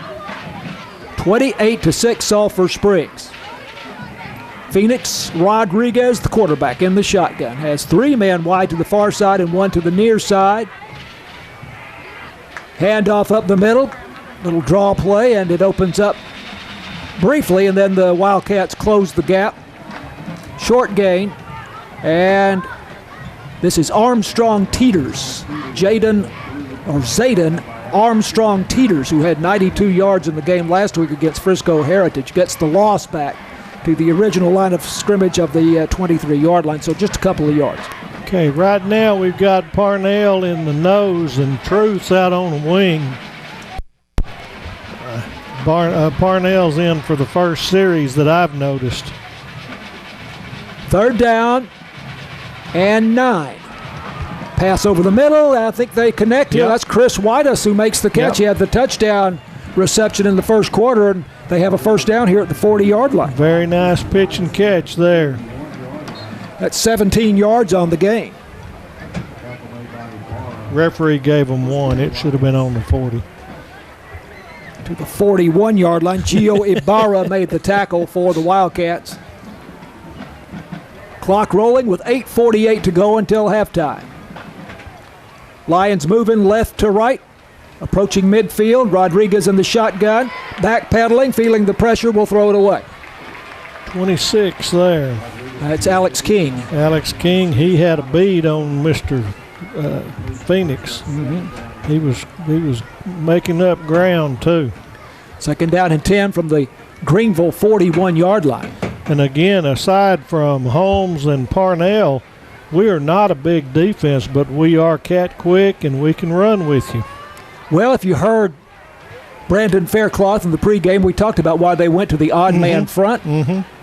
28-6 Sulphur Springs. Phoenix Rodriguez, the quarterback, in the shotgun. Has 3 men wide to the far side and 1 to the near side. Handoff up the middle. Little draw play, and it opens up briefly, and then the Wildcats close the gap. Short gain, and this is Armstrong Teeters. Zayden Armstrong Teeters, who had 92 yards in the game last week against Frisco Heritage, gets the loss back to the original line of scrimmage of the 23-yard line, so just a couple of yards. Okay, right now we've got Parnell in the nose and Truth's out on the wing. Parnell's in for the first series that I've noticed. 3rd down and 9. Pass over the middle. I think they connect here. Yep. That's Chris Whitus who makes the catch. He had the touchdown reception in the first quarter, and they have a first down here at the 40-yard line. Very nice pitch and catch there. That's 17 yards on the game. Referee gave him 1. It should have been on the 40. To the 41-yard line. Gio Ibarra made the tackle for the Wildcats. Clock rolling with 8:48 to go until halftime. Lions moving left to right, approaching midfield. Rodriguez in the shotgun, backpedaling, feeling the pressure, will throw it away. 26 there. That's Alex King. Alex King, he had a bead on Mr. Phoenix. He was making up ground too. 2nd down and 10 from the Greenville 41-yard line. And again, aside from Holmes and Parnell, we are not a big defense, but we are cat quick and we can run with you. Well, if you heard Brandon Faircloth in the pregame, we talked about why they went to the odd man front.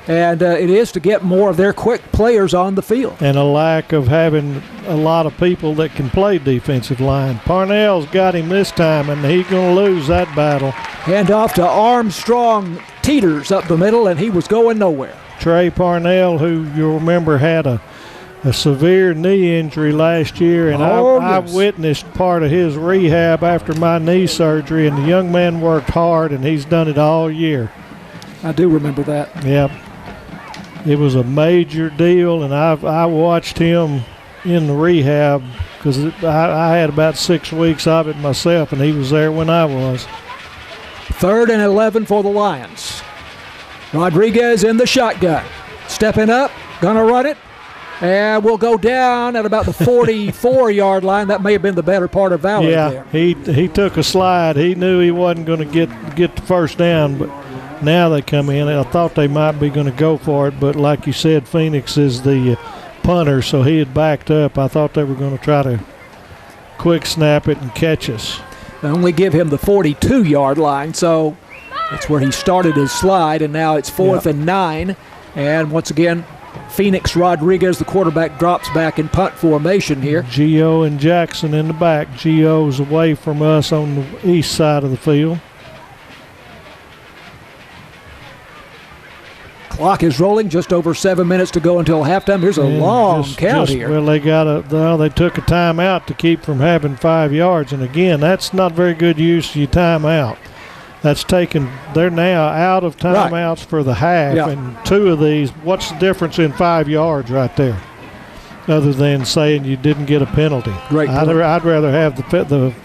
And it is to get more of their quick players on the field. And a lack of having a lot of people that can play defensive line. Parnell's got him this time, and he's going to lose that battle. Hand off to Armstrong Teeters up the middle, and he was going nowhere. Trey Parnell, who you'll remember had a severe knee injury last year, and I witnessed part of his rehab after my knee surgery, and the young man worked hard, and he's done it all year. I do remember that. Yep. It was a major deal, and I watched him in the rehab because I had about 6 weeks of it myself, and he was there when I was. 3rd and 11 for the Lions. Rodriguez in the shotgun. Stepping up, gonna run it, and we'll go down at about the 44-yard line. That may have been the better part of Valley there. He took a slide. He knew he wasn't going to get the first down, but now they come in. I thought they might be going to go for it, but like you said, Phoenix is the punter, so he had backed up. I thought they were going to try to quick snap it and catch us. They only give him the 42-yard line, so that's where he started his slide, and now it's 4th and 9. And once again, Phoenix Rodriguez, the quarterback, drops back in punt formation here. Gio and Jackson in the back. Gio's away from us on the east side of the field. Clock is rolling, just over 7 minutes to go until halftime. Here's a long count here. Well, they took a timeout to keep from having 5 yards, and again, that's not very good use of your timeout. They're now out of timeouts for the half, and 2 of these. What's the difference in 5 yards right there? Other than saying you didn't get a penalty. Great point. I'd rather have the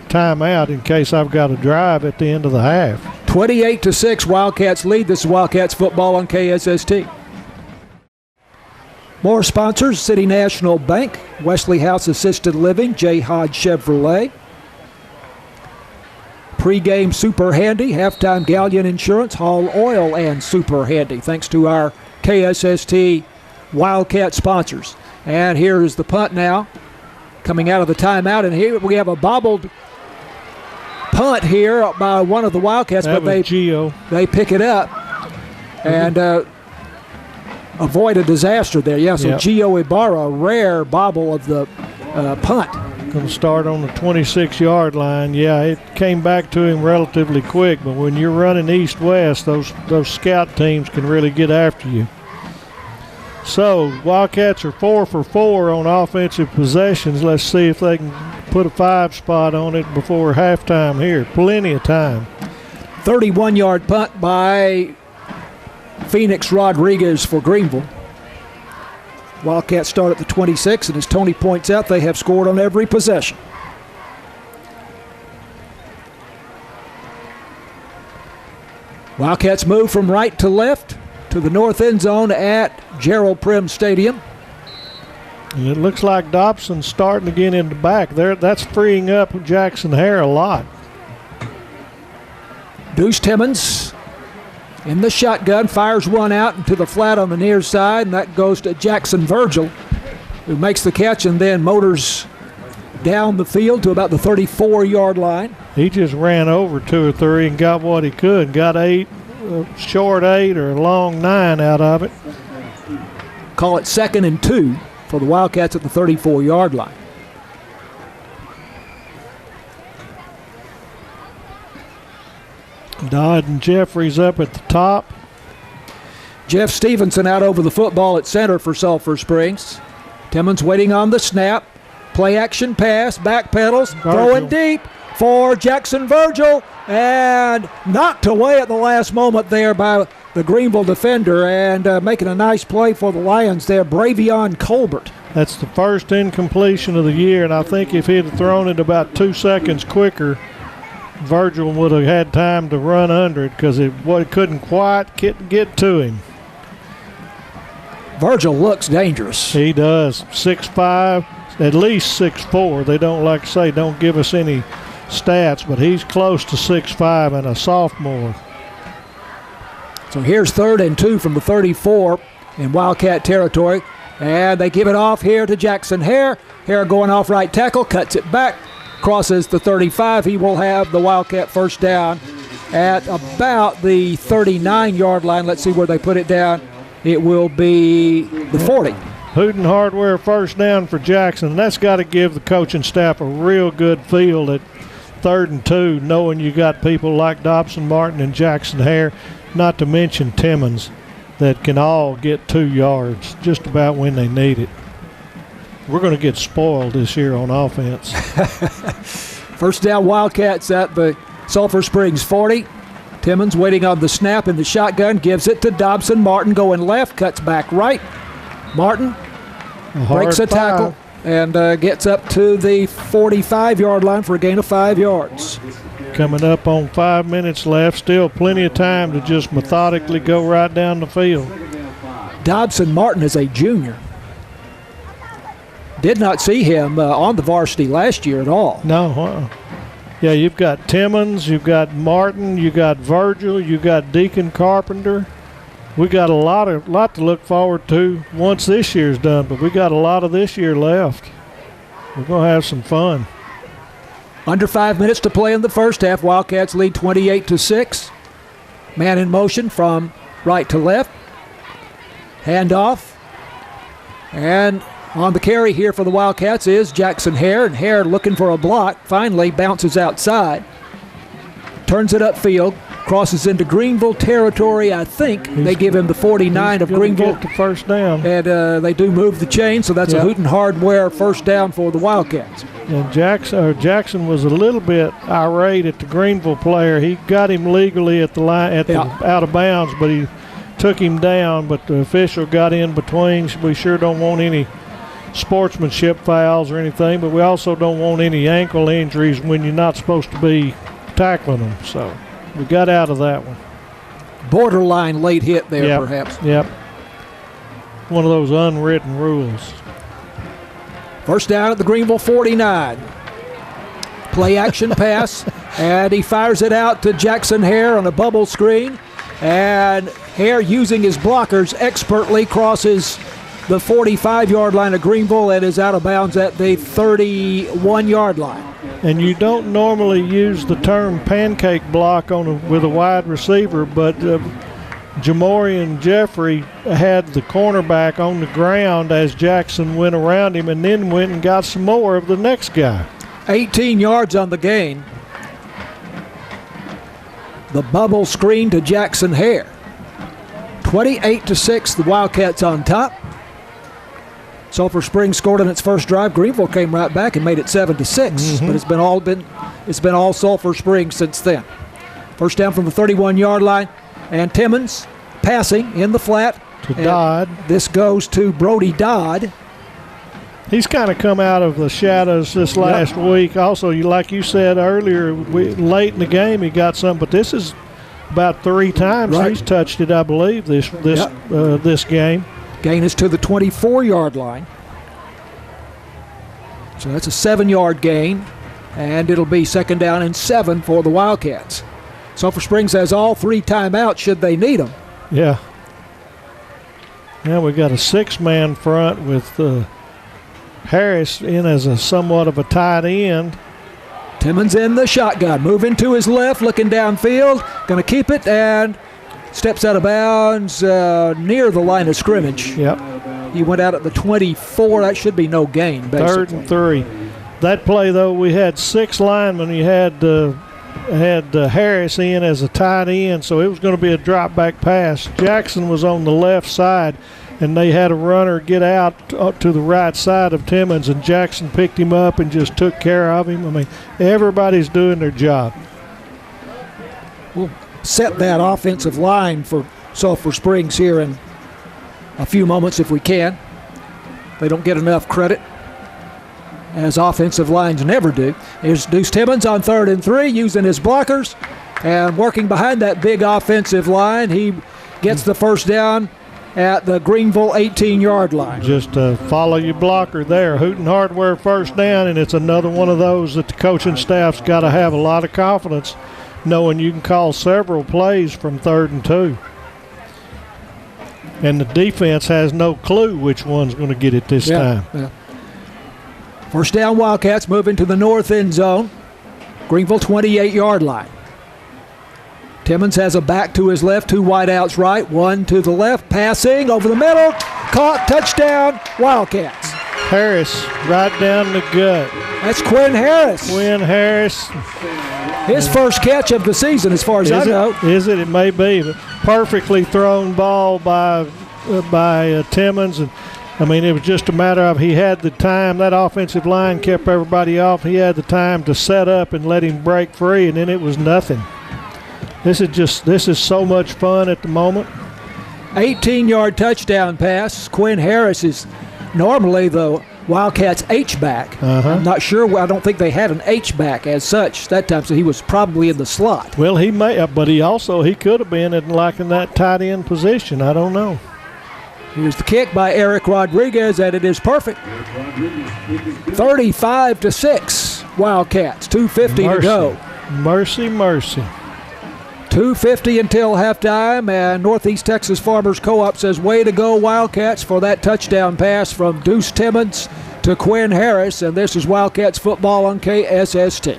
timeout in case I've got a drive at the end of the half. 28-6, Wildcats lead. This is Wildcats football on KSST. More sponsors: City National Bank, Wesley House Assisted Living, J. Hodge Chevrolet, Pre-game Super Handy, Halftime Galleon Insurance, Hall Oil, and Super Handy. Thanks to our KSST Wildcat sponsors. And here is the punt now, coming out of the timeout. And here we have a bobbled punt here by one of the Wildcats, that but they pick it up and avoid a disaster there. Yeah, so Gio Ibarra, rare bobble of the punt. Going to start on the 26-yard line. Yeah, it came back to him relatively quick, but when you're running east-west, those scout teams can really get after you. So Wildcats are 4 for 4 on offensive possessions. Let's see if they can put a 5 spot on it before halftime here. Plenty of time. 31-yard punt by Phoenix Rodriguez for Greenville. Wildcats start at the 26, and as Tony points out, they have scored on every possession. Wildcats move from right to left to the north end zone at Gerald Prim Stadium. And it looks like Dobson's starting to get in the back there. That's freeing up Jackson Hare a lot. Deuce Timmons in the shotgun, fires one out into the flat on the near side, and that goes to Jackson Virgil, who makes the catch and then motors down the field to about the 34-yard line. He just ran over 2 or 3 and got what he could. Got 8, short 8 or a long 9 out of it. Call it 2nd and 2 for the Wildcats at the 34-yard line. Dodd and Jeffries up at the top. Jeff Stevenson out over the football at center for Sulphur Springs. Timmons waiting on the snap. Play action pass, back pedals, throwing deep for Jackson Virgil, and knocked away at the last moment there by the Greenville defender, and making a nice play for the Lions there, Bravion Colbert. That's the first incompletion of the year, and I think if he'd have thrown it about 2 seconds quicker, Virgil would have had time to run under it because it couldn't quite get to him. Virgil looks dangerous. He does. 6'5", at least 6'4". They don't give us any stats, but he's close to 6'5" and a sophomore. So here's 3rd and 2 from the 34 in Wildcat territory, and they give it off here to Jackson Hare. Hare going off right tackle, cuts it back, crosses the 35. He will have the Wildcat first down at about the 39-yard line. Let's see where they put it down. It will be the 40. Hooten Hardware first down for Jackson. That's got to give the coaching staff a real good feel at 3rd and 2, knowing you got people like Dobson Martin and Jackson Hare, not to mention Timmons, that can all get 2 yards just about when they need it. We're going to get spoiled this year on offense. First down, Wildcats at the Sulphur Springs 40. Timmons waiting on the snap in the shotgun, gives it to Dobson. Martin going left, cuts back right. Martin breaks a tackle and gets up to the 45-yard line for a gain of 5 yards. Coming up on 5 minutes left, still plenty of time to just methodically go right down the field. Dobson Martin is a junior. Did not see him on the varsity last year at all. No. Yeah, you've got Timmons, you've got Martin, you got Virgil, you got Deacon Carpenter. We got a lot to look forward to once this year's done, but we got a lot of this year left. We're going to have some fun. Under 5 minutes to play in the first half. Wildcats lead 28-6. Man in motion from right to left. Handoff. And on the carry here for the Wildcats is Jackson Hare, and Hare looking for a block. Finally bounces outside. Turns it upfield. Crosses into Greenville territory, I think. They give him the 49 of Greenville. Get the first down. And they do move the chain, so that's a Hooten Hardware first down for the Wildcats. And Jackson was a little bit irate at the Greenville player. He got him legally at the line, out of bounds, but he took him down. But the official got in between. We sure don't want any sportsmanship fouls or anything, but we also don't want any ankle injuries when you're not supposed to be tackling them. So We got out of that one. Borderline late hit there, perhaps. Yep. One of those unwritten rules. First down at the Greenville 49. Play action pass, and he fires it out to Jackson Hare on a bubble screen. And Hare, using his blockers expertly, crosses the 45-yard line of Greenville and is out of bounds at the 31-yard line. And you don't normally use the term pancake block with a wide receiver, but Jamorian Jeffrey had the cornerback on the ground as Jackson went around him and then went and got some more of the next guy. 18 yards on the gain. The bubble screen to Jackson Hare. 28-6, the Wildcats on top. Sulphur Springs scored on its first drive. Greenville came right back and made it 7-6. But it's been all Sulphur Springs since then. First down from the 31-yard line, and Timmons passing in the flat to Dodd. This goes to Brody Dodd. He's kind of come out of the shadows this last week. Also, like you said earlier, late in the game he got some, but this is about 3 times he's touched it, I believe, this game. Gain is to the 24-yard line. So that's a 7-yard gain, and it'll be second down and 7 for the Wildcats. Sulphur Springs has all 3 timeouts should they need them. Yeah. Now we got a 6-man front with Harris in as a somewhat of a tight end. Timmons in the shotgun, moving to his left, looking downfield, going to keep it, and steps out of bounds near the line of scrimmage. Yep. He went out at the 24. That should be no gain, basically. 3rd and 3. That play, though, we had 6 linemen. You had Harris in as a tight end, so it was going to be a drop-back pass. Jackson was on the left side, and they had a runner get out to the right side of Timmons, and Jackson picked him up and just took care of him. I mean, everybody's doing their job. We'll set that offensive line for Sulphur Springs here in a few moments if we can. They don't get enough credit, as offensive lines never do. Here's Deuce Timmons on 3rd and 3, using his blockers and working behind that big offensive line. He gets the first down at the Greenville 18-yard line. Just follow your blocker there. Hooten Hardware first down, and it's another one of those that the coaching staff's got to have a lot of confidence knowing you can call several plays from 3rd and 2. And the defense has no clue which one's going to get it this time. Yeah. First down, Wildcats moving to the north end zone. Greenville 28-yard line. Timmons has a back to his left, 2 wideouts right, 1 to the left, passing over the middle, caught, touchdown, Wildcats. Harris right down the gut. That's Quinn Harris. Quinn Harris. His first catch of the season, as far as I know. Is it? It may be. But perfectly thrown ball by Timmons. And I mean, it was just a matter of he had the time. That offensive line kept everybody off. He had the time to set up and let him break free, and then it was nothing. This is so much fun at the moment. 18-yard touchdown pass. Quinn Harris is normally the Wildcats H-back. I'm not sure. I don't think they had an H-back as such that time, so he was probably in the slot. Well, he may, but he could have been in that tight end position. I don't know. Here's the kick by Eric Rodriguez, and it is perfect. 35-6, Wildcats. 2:50 to go. Mercy. 2:50 until halftime, and Northeast Texas Farmers Co-op says, way to go, Wildcats, for that touchdown pass from Deuce Timmons to Quinn Harris, and this is Wildcats football on KSST.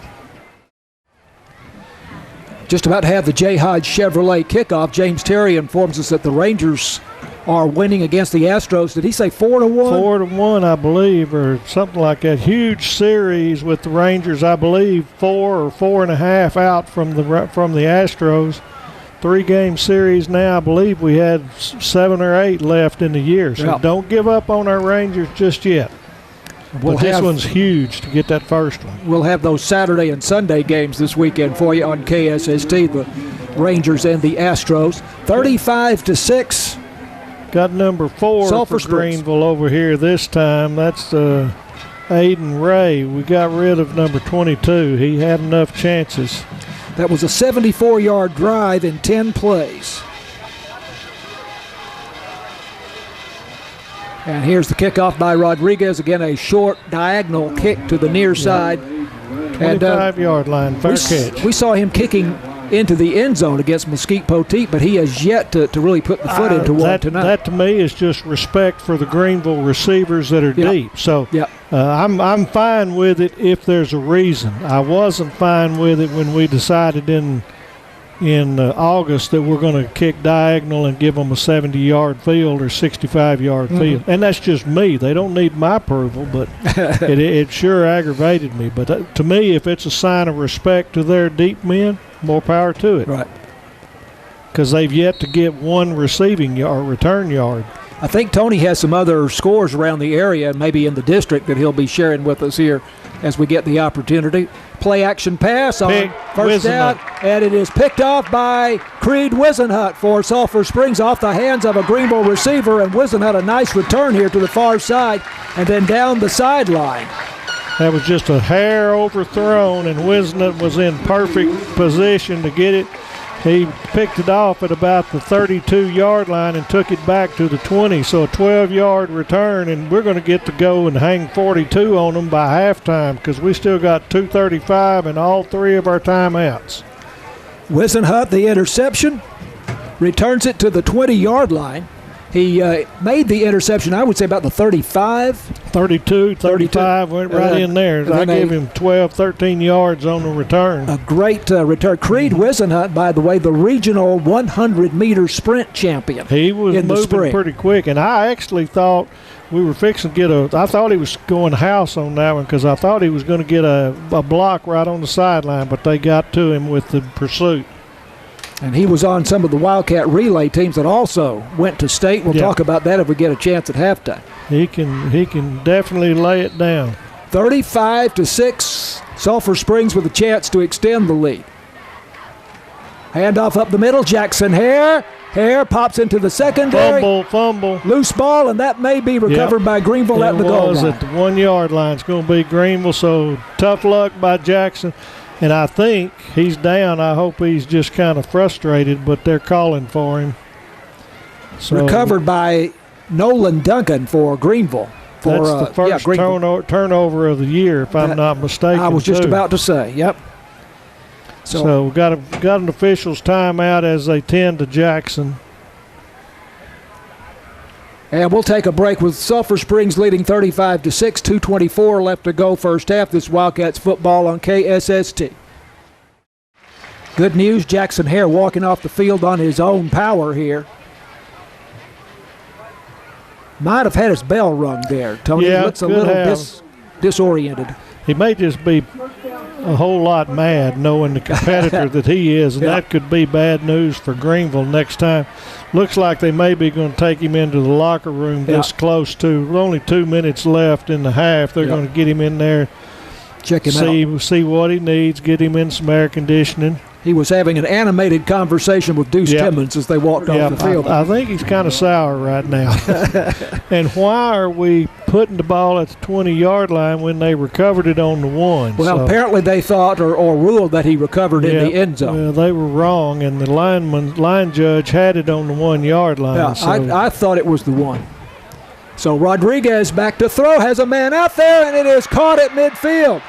Just about to have the J. Hodge Chevrolet kickoff. James Terry informs us that the Rangers are winning against the Astros. Did he say 4-1? 4-1, I believe, or something like that. Huge series with the Rangers, I believe, 4 or 4.5 out from the Astros. 3-game series now. I believe we had 7 or 8 left in the year. So don't give up on our Rangers just yet. But this one's huge to get that first one. We'll have those Saturday and Sunday games this weekend for you on KSST, the Rangers and the Astros. 35-6. Got number 4 Sulphur for Greenville over here this time. That's Aiden Ray. We got rid of number 22. He had enough chances. That was a 74-yard drive in 10 plays. And here's the kickoff by Rodriguez. Again, a short diagonal kick to the near side. 25-yard line, fair catch. We saw him kicking into the end zone against Mesquite Poteet, but he has yet to really put the foot into one tonight. That to me is just respect for the Greenville receivers that are deep. So I'm fine with it if there's a reason. I wasn't fine with it when we decided in August that we're going to kick diagonal and give them a 70-yard field or 65-yard field. And that's just me. They don't need my approval, but it sure aggravated me. But to me, if it's a sign of respect to their deep men, more power to it. Right. Because they've yet to get one receiving yard, return yard. I think Tony has some other scores around the area, maybe in the district, that he'll be sharing with us here as we get the opportunity. Play action pass on first down, and it is picked off by Creed Wisenhut for Sulphur Springs off the hands of a Greenville receiver, and Wisenhut a nice return here to the far side and then down the sideline. That was just a hair overthrown, and Wisenhut was in perfect position to get it. He picked it off at about the 32-yard line and took it back to the 20, so a 12-yard return, and we're going to get to go and hang 42 on them by halftime because we still got 2:35 and all three of our timeouts. Wisenhut, the interception, returns it to the 20-yard line. He made the interception, I would say, about the 35. 32, 35, went right in there. I gave him 12, 13 yards on the return. A great return. Creed Wisenhut, by the way, the regional 100-meter sprint champion. He was moving pretty quick, and I actually thought we were fixing to get I thought he was going house on that one because I thought he was going to get a block right on the sideline, but they got to him with the pursuit. And he was on some of the Wildcat relay teams that also went to state. We'll talk about that if we get a chance at halftime. He can definitely lay it down. 35-6, Sulphur Springs with a chance to extend the lead. Handoff up the middle, Jackson Hare. Hare pops into the secondary. Fumble. Loose ball, and that may be recovered by Greenville at the goal line. It was at the 1-yard line. It's going to be Greenville, so tough luck by Jackson. And I think he's down. I hope he's just kind of frustrated, but they're calling for him. So, recovered by Nolan Duncan for Greenville. That's the first turnover of the year, if I'm not mistaken. I was just about to say, yep. So we got an official's timeout as they tend to Jackson. And we'll take a break with Sulphur Springs leading 35-6, 2:24 left to go first half. This Wildcats football on KSST. Good news, Jackson Hare walking off the field on his own power here. Might have had his bell rung there. Tony looks a little disoriented. He may just be a whole lot mad knowing the competitor that he is, and that could be bad news for Greenville next time. Looks like they may be going to take him into the locker room this close to only 2 minutes left in the half. They're going to get him in there, check him out, see what he needs, get him in some air conditioning. He was having an animated conversation with Deuce Timmons as they walked off the field. I think he's kind of sour right now. And why are we putting the ball at the 20-yard line when they recovered it on the 1? Well, apparently they thought or ruled that he recovered in the end zone. Well, they were wrong, and the line judge had it on the 1-yard line. Yeah, so. I thought it was the 1. So Rodriguez back to throw, has a man out there, and it is caught at midfield.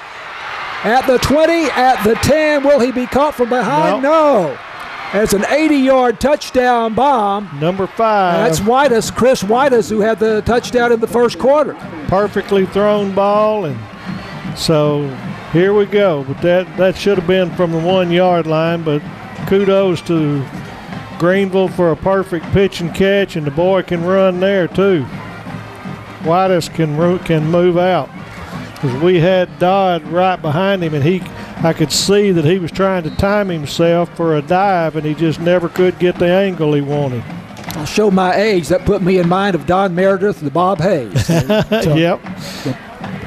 At the 20, at the 10, will he be caught from behind? No. It's an 80-yard touchdown bomb. Number 5. And that's Whitus, Chris Whitus, who had the touchdown in the first quarter. Perfectly thrown ball, and so here we go. But that should have been from the 1-yard line, but kudos to Greenville for a perfect pitch and catch, and the boy can run there too. Whitus can move out. Because we had Dodd right behind him, and I could see that he was trying to time himself for a dive, and he just never could get the angle he wanted. I'll show my age. That put me in mind of Don Meredith and Bob Hayes. Yep.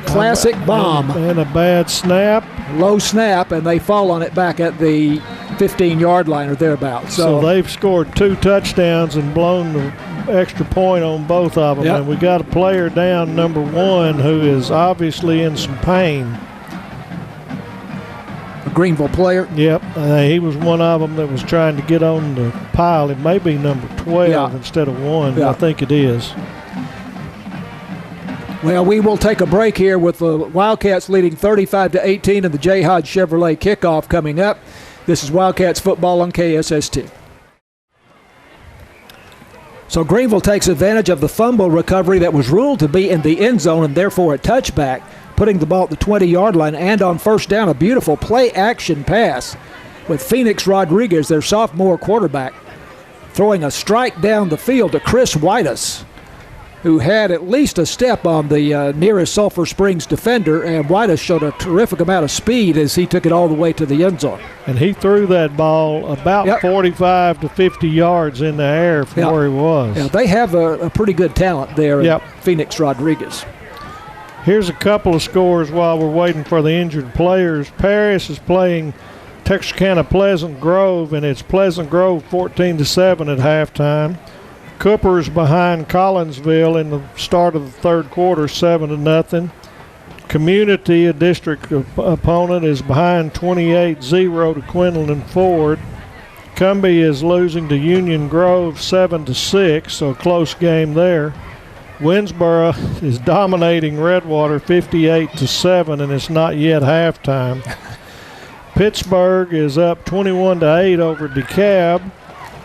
Classic bomb. And a bad snap. Low snap, and they fall on it back at the 15-yard line or thereabouts. So they've scored 2 touchdowns and blown the extra point on both of them. Yep. And we got a player down, number 1, who is obviously in some pain. Greenville player. Yep, he was one of them that was trying to get on the pile. It may be number 12 instead of 1. Yeah. I think it is. Well, we will take a break here with the Wildcats leading 35-18 in the J. Hodge Chevrolet kickoff coming up. This is Wildcats football on KSST. So Greenville takes advantage of the fumble recovery that was ruled to be in the end zone and therefore a touchback, putting the ball at the 20-yard line, and on first down, a beautiful play-action pass with Phoenix Rodriguez, their sophomore quarterback, throwing a strike down the field to Chris Whitus, who had at least a step on the nearest Sulphur Springs defender, and Whitus showed a terrific amount of speed as he took it all the way to the end zone. And he threw that ball about 45 to 50 yards in the air from where he was. Yeah, they have a pretty good talent there in Phoenix Rodriguez. Here's a couple of scores while we're waiting for the injured players. Paris is playing Texarkana Pleasant Grove, and it's Pleasant Grove 14-7 at halftime. Cooper's behind Collinsville in the start of the third quarter, 7-0. Community, a district opponent, is behind 28-0 to Quinlan Ford. Cumbie is losing to Union Grove 7-6, so a close game there. Winsboro is dominating Redwater 58-7, and it's not yet halftime. Pittsburgh is up 21-8 over DeKalb.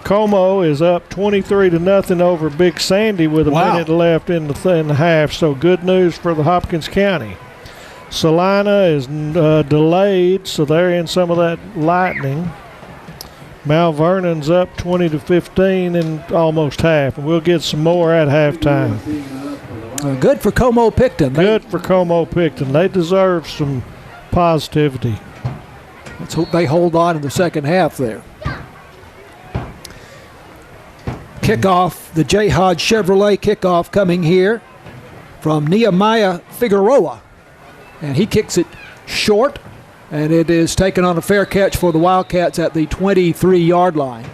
Como is up 23-0 over Big Sandy with a minute left in the half, so good news for the Hopkins County. Salina is delayed, so they're in some of that lightning. Mount Vernon's up 20-15 in almost half, and we'll get some more at halftime. Good for Como Picton. Good for Como Picton. They deserve some positivity. Let's hope they hold on in the second half there. Kickoff, the J. Hodge Chevrolet kickoff coming here from Nehemiah Figueroa. And he kicks it short, and it is taken on a fair catch for the Wildcats at the 23-yard line.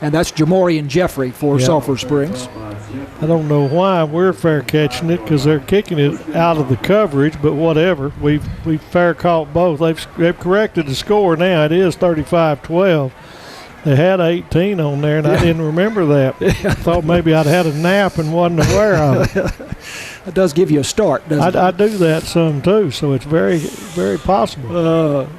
And that's Jamorian Jeffrey for Sulphur Springs. I don't know why we're fair catching it, because they're kicking it out of the coverage, but whatever. We've fair caught both. They've corrected the score now. It is 35-12. They had 18 on there, and I didn't remember that. I thought maybe I'd had a nap and wasn't aware of it. It does give you a start, doesn't it? I do that some, too, so it's very, very possible.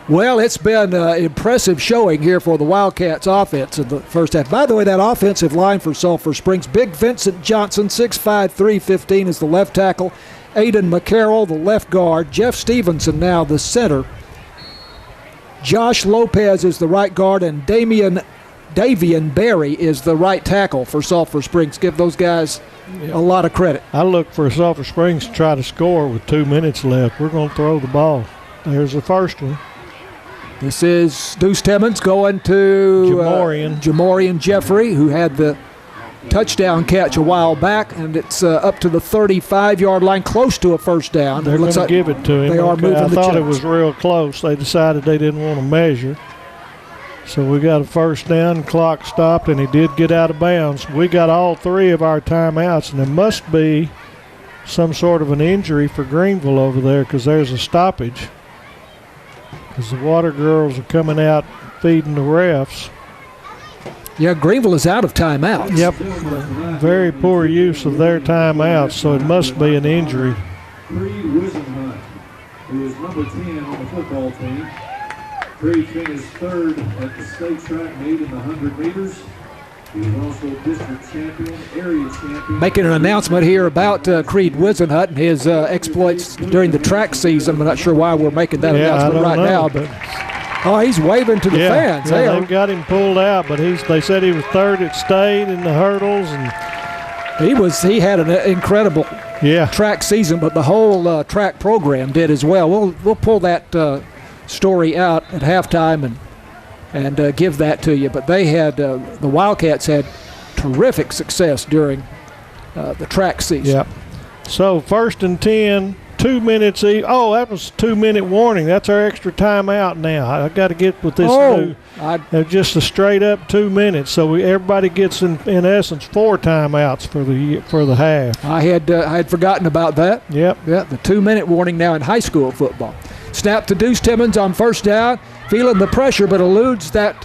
Well, it's been an impressive showing here for the Wildcats offense in the first half. By the way, that offensive line for Sulphur Springs, Big Vincent Johnson, 6'5", 315 is the left tackle. Aiden McCarroll, the left guard. Jeff Stevenson now the center. Josh Lopez is the right guard, and Davian Berry is the right tackle for Sulphur Springs. Give those guys a lot of credit. I look for Sulphur Springs to try to score with 2 minutes left. We're going to throw the ball. There's the first one. This is Deuce Timmons going to Jamorian Jeffrey, who had the touchdown catch a while back, and it's up to the 35-yard line, close to a first down. They're going to give it to him. They are moving the chains. I thought it was real close. They decided they didn't want to measure. So we got a first down, clock stopped, and he did get out of bounds. We got all three of our timeouts, and there must be some sort of an injury for Greenville over there, because there's a stoppage. Because the Water Girls are coming out feeding the refs. Yeah, Greenville is out of timeouts. Yep. Very poor use of their timeouts, so it must be an injury. Creed Wisenhunt, who is number 10 on the football team. Creed finished third at the state track meet in the 100 meters. He was also district champion, area champion. Making an announcement here about Creed Wisenhunt and his exploits during the track season. I'm not sure why we're making that announcement right now, but he's waving to the fans. Yeah, they've got him pulled out, but they said he was third at state in the hurdles, and he had an incredible track season, but the whole track program did as well. We'll pull that story out at halftime and give that to you. But they had the Wildcats had terrific success during the track season. Yep. So 1st and 10. 2 minutes. That was a 2-minute warning. That's our extra timeout now. I got to get with this new. Just a straight up 2 minutes. So everybody gets in essence 4 timeouts for the half. I had forgotten about that. Yep. Yeah, the 2-minute warning now in high school football. Snap to Deuce Timmons on first down. Feeling the pressure, but eludes that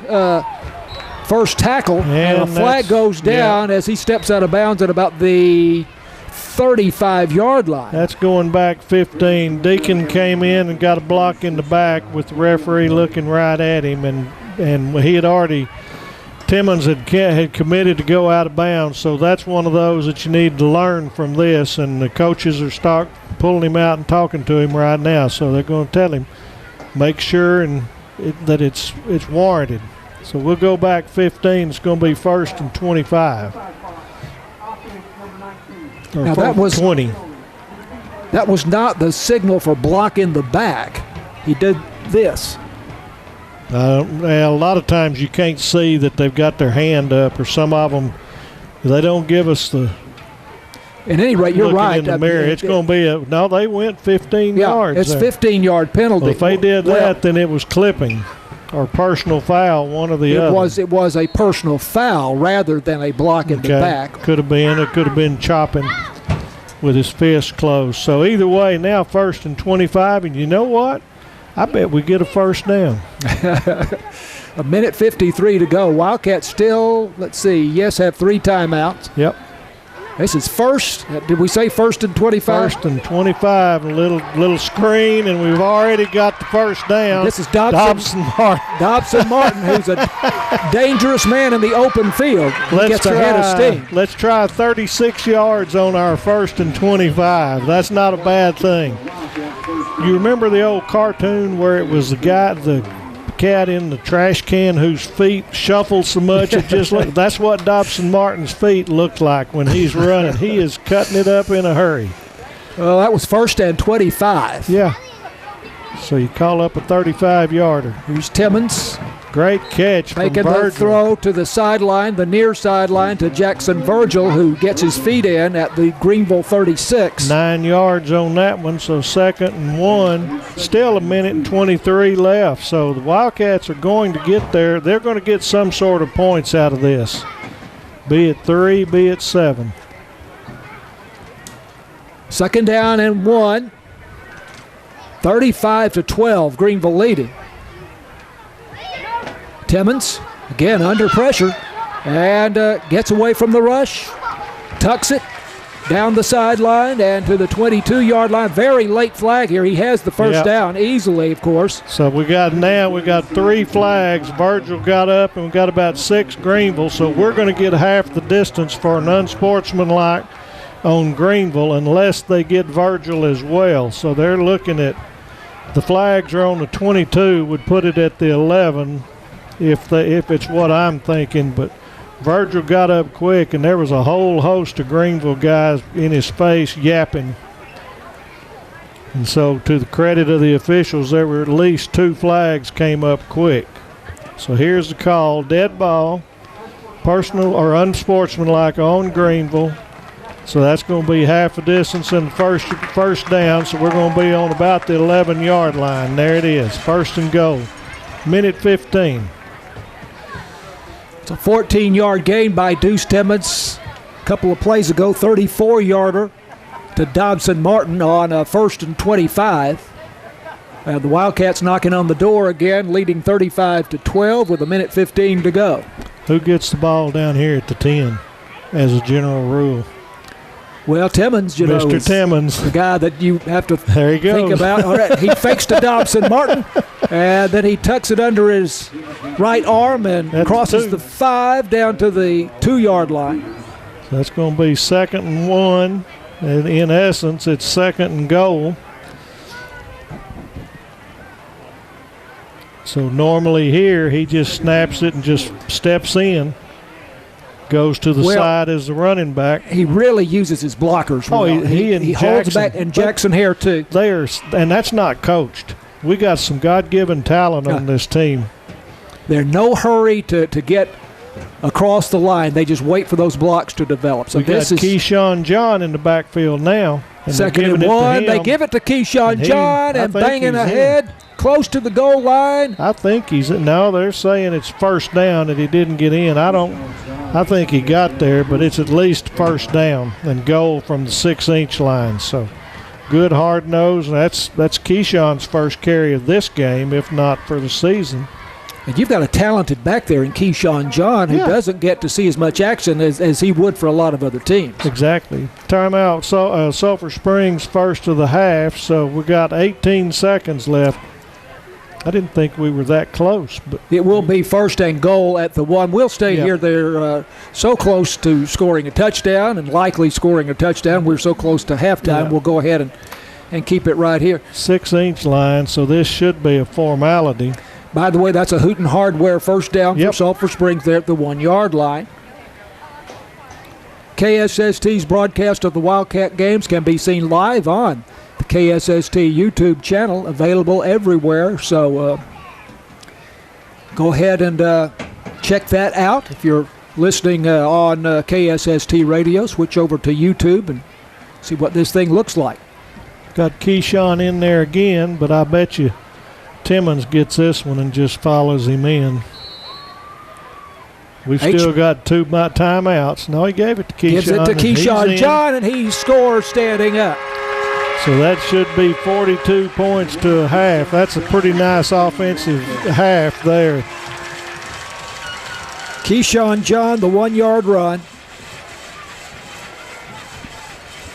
first tackle. And a flag goes down as he steps out of bounds at about the 35-yard line. That's going back 15. Deacon came in and got a block in the back with the referee looking right at him, and he had already – Timmons had committed to go out of bounds, so that's one of those that you need to learn from this, and the coaches are pulling him out and talking to him right now, so they're going to tell him, make sure that it's warranted. So we'll go back 15. It's going to be 1st and 25. Now that was 20. That was not the signal for block in the back. He did this. A lot of times you can't see that they've got their hand up, or some of them, they don't give us the. At any rate, you're right. In the mirror, it's going to be no. They went 15 yards. It's 15-yard penalty. Well, if they did that, then it was clipping or personal foul, one or the other. It was a personal foul rather than a block in the back. Could have been. It could have been chopping with his fist closed. So either way, now 1st and 25, and you know what? I bet we get a first down. A minute 53 to go. Wildcats still, have 3 timeouts. Yep. This is first. Did we say 1st and 25? 1st and 25. A little screen, and we've already got the first down. This is Dobson Martin. Dobson Martin, who's a dangerous man in the open field. Gets ahead of steam. Let's try 36 yards on our 1st and 25. That's not a bad thing. You remember the old cartoon where it was the cat in the trash can whose feet shuffled so much it just looked. That's what Dobson Martin's feet look like when he's running. He is cutting it up in a hurry. Well, that was 1st and 25. Yeah. So you call up a 35-yarder. Here's Timmons. Great catch from Making Virgil. the throw to the sideline, the near sideline to Jackson Virgil, who gets his feet in at the Greenville 36. 9 yards on that one, so 2nd and 1. Still a minute and 23 left. So the Wildcats are going to get there. They're going to get some sort of points out of this, be it 3, be it 7. 2nd down and 1. 35-12, Greenville leading. Timmons, again under pressure, and gets away from the rush, tucks it down the sideline and to the 22-yard line. Very late flag here. He has the first down easily, of course. So we got 3 flags. Virgil got up, and we got about 6 Greenville, so we're going to get half the distance for an unsportsmanlike on Greenville unless they get Virgil as well. So they're looking at the flags are on the 22, would put it at the 11 if it's what I'm thinking. But Virgil got up quick, and there was a whole host of Greenville guys in his face yapping. And so to the credit of the officials, there were at least 2 flags came up quick. So here's the call, dead ball, personal or unsportsmanlike on Greenville. So that's going to be half the distance in the first down. So we're going to be on about the 11-yard line. There it is, 1st and goal. Minute 15. It's a 14-yard gain by Deuce Timmons. A couple of plays ago, 34-yarder to Dobson Martin on 1st and 25. The Wildcats knocking on the door again, leading 35-12 with a minute 15 to go. Who gets the ball down here at the 10 as a general rule? Well, Timmons, Mr. Timmons, the guy that you have to think about. All right, he fakes to Dobson Martin, and then he tucks it under his right arm and crosses the 5 down to the 2-yard line. So that's going to be 2nd and 1. And in essence, it's 2nd and goal. So normally here, he just snaps it and just steps in. Goes to the side as the running back. He really uses his blockers. Oh, he holds back, and Jackson here too. And that's not coached. We got some God-given talent on this team. They're no hurry to get across the line. They just wait for those blocks to develop. So we got Keyshawn John in the backfield now. 2nd and 1. They give it to Keyshawn John and banging ahead. Close to the goal line. I think he's no. They're saying it's 1st down that he didn't get in. I think he got there, but it's at least 1st down and goal from the 6-inch line. So good hard nose, and that's Keyshawn's first carry of this game, if not for the season. And you've got a talented back there in Keyshawn John who doesn't get to see as much action as he would for a lot of other teams. Exactly. Timeout, Sulphur Springs first of the half, so we got 18 seconds left. I didn't think we were that close. But it will be first and goal at the 1. We'll stay here. They're so close to scoring a touchdown and likely scoring a touchdown. We're so close to halftime. We'll go ahead and keep it right here. 6-inch line, so this should be a formality. By the way, that's a Hooten Hardware first down for Sulphur Springs there at the 1-yard line. KSST's broadcast of the Wildcat games can be seen live on the KSST YouTube channel, available everywhere. So go ahead and check that out. If you're listening on KSST radio, switch over to YouTube and see what this thing looks like. Got Keyshawn in there again, but I bet you Timmons gets this one and just follows him in. We've still got 2 timeouts. No, he gave it to Keyshawn. Gives it to Keyshawn John, and he scores standing up. So that should be 42 points to a half. That's a pretty nice offensive half there. Keyshawn John, the 1-yard run.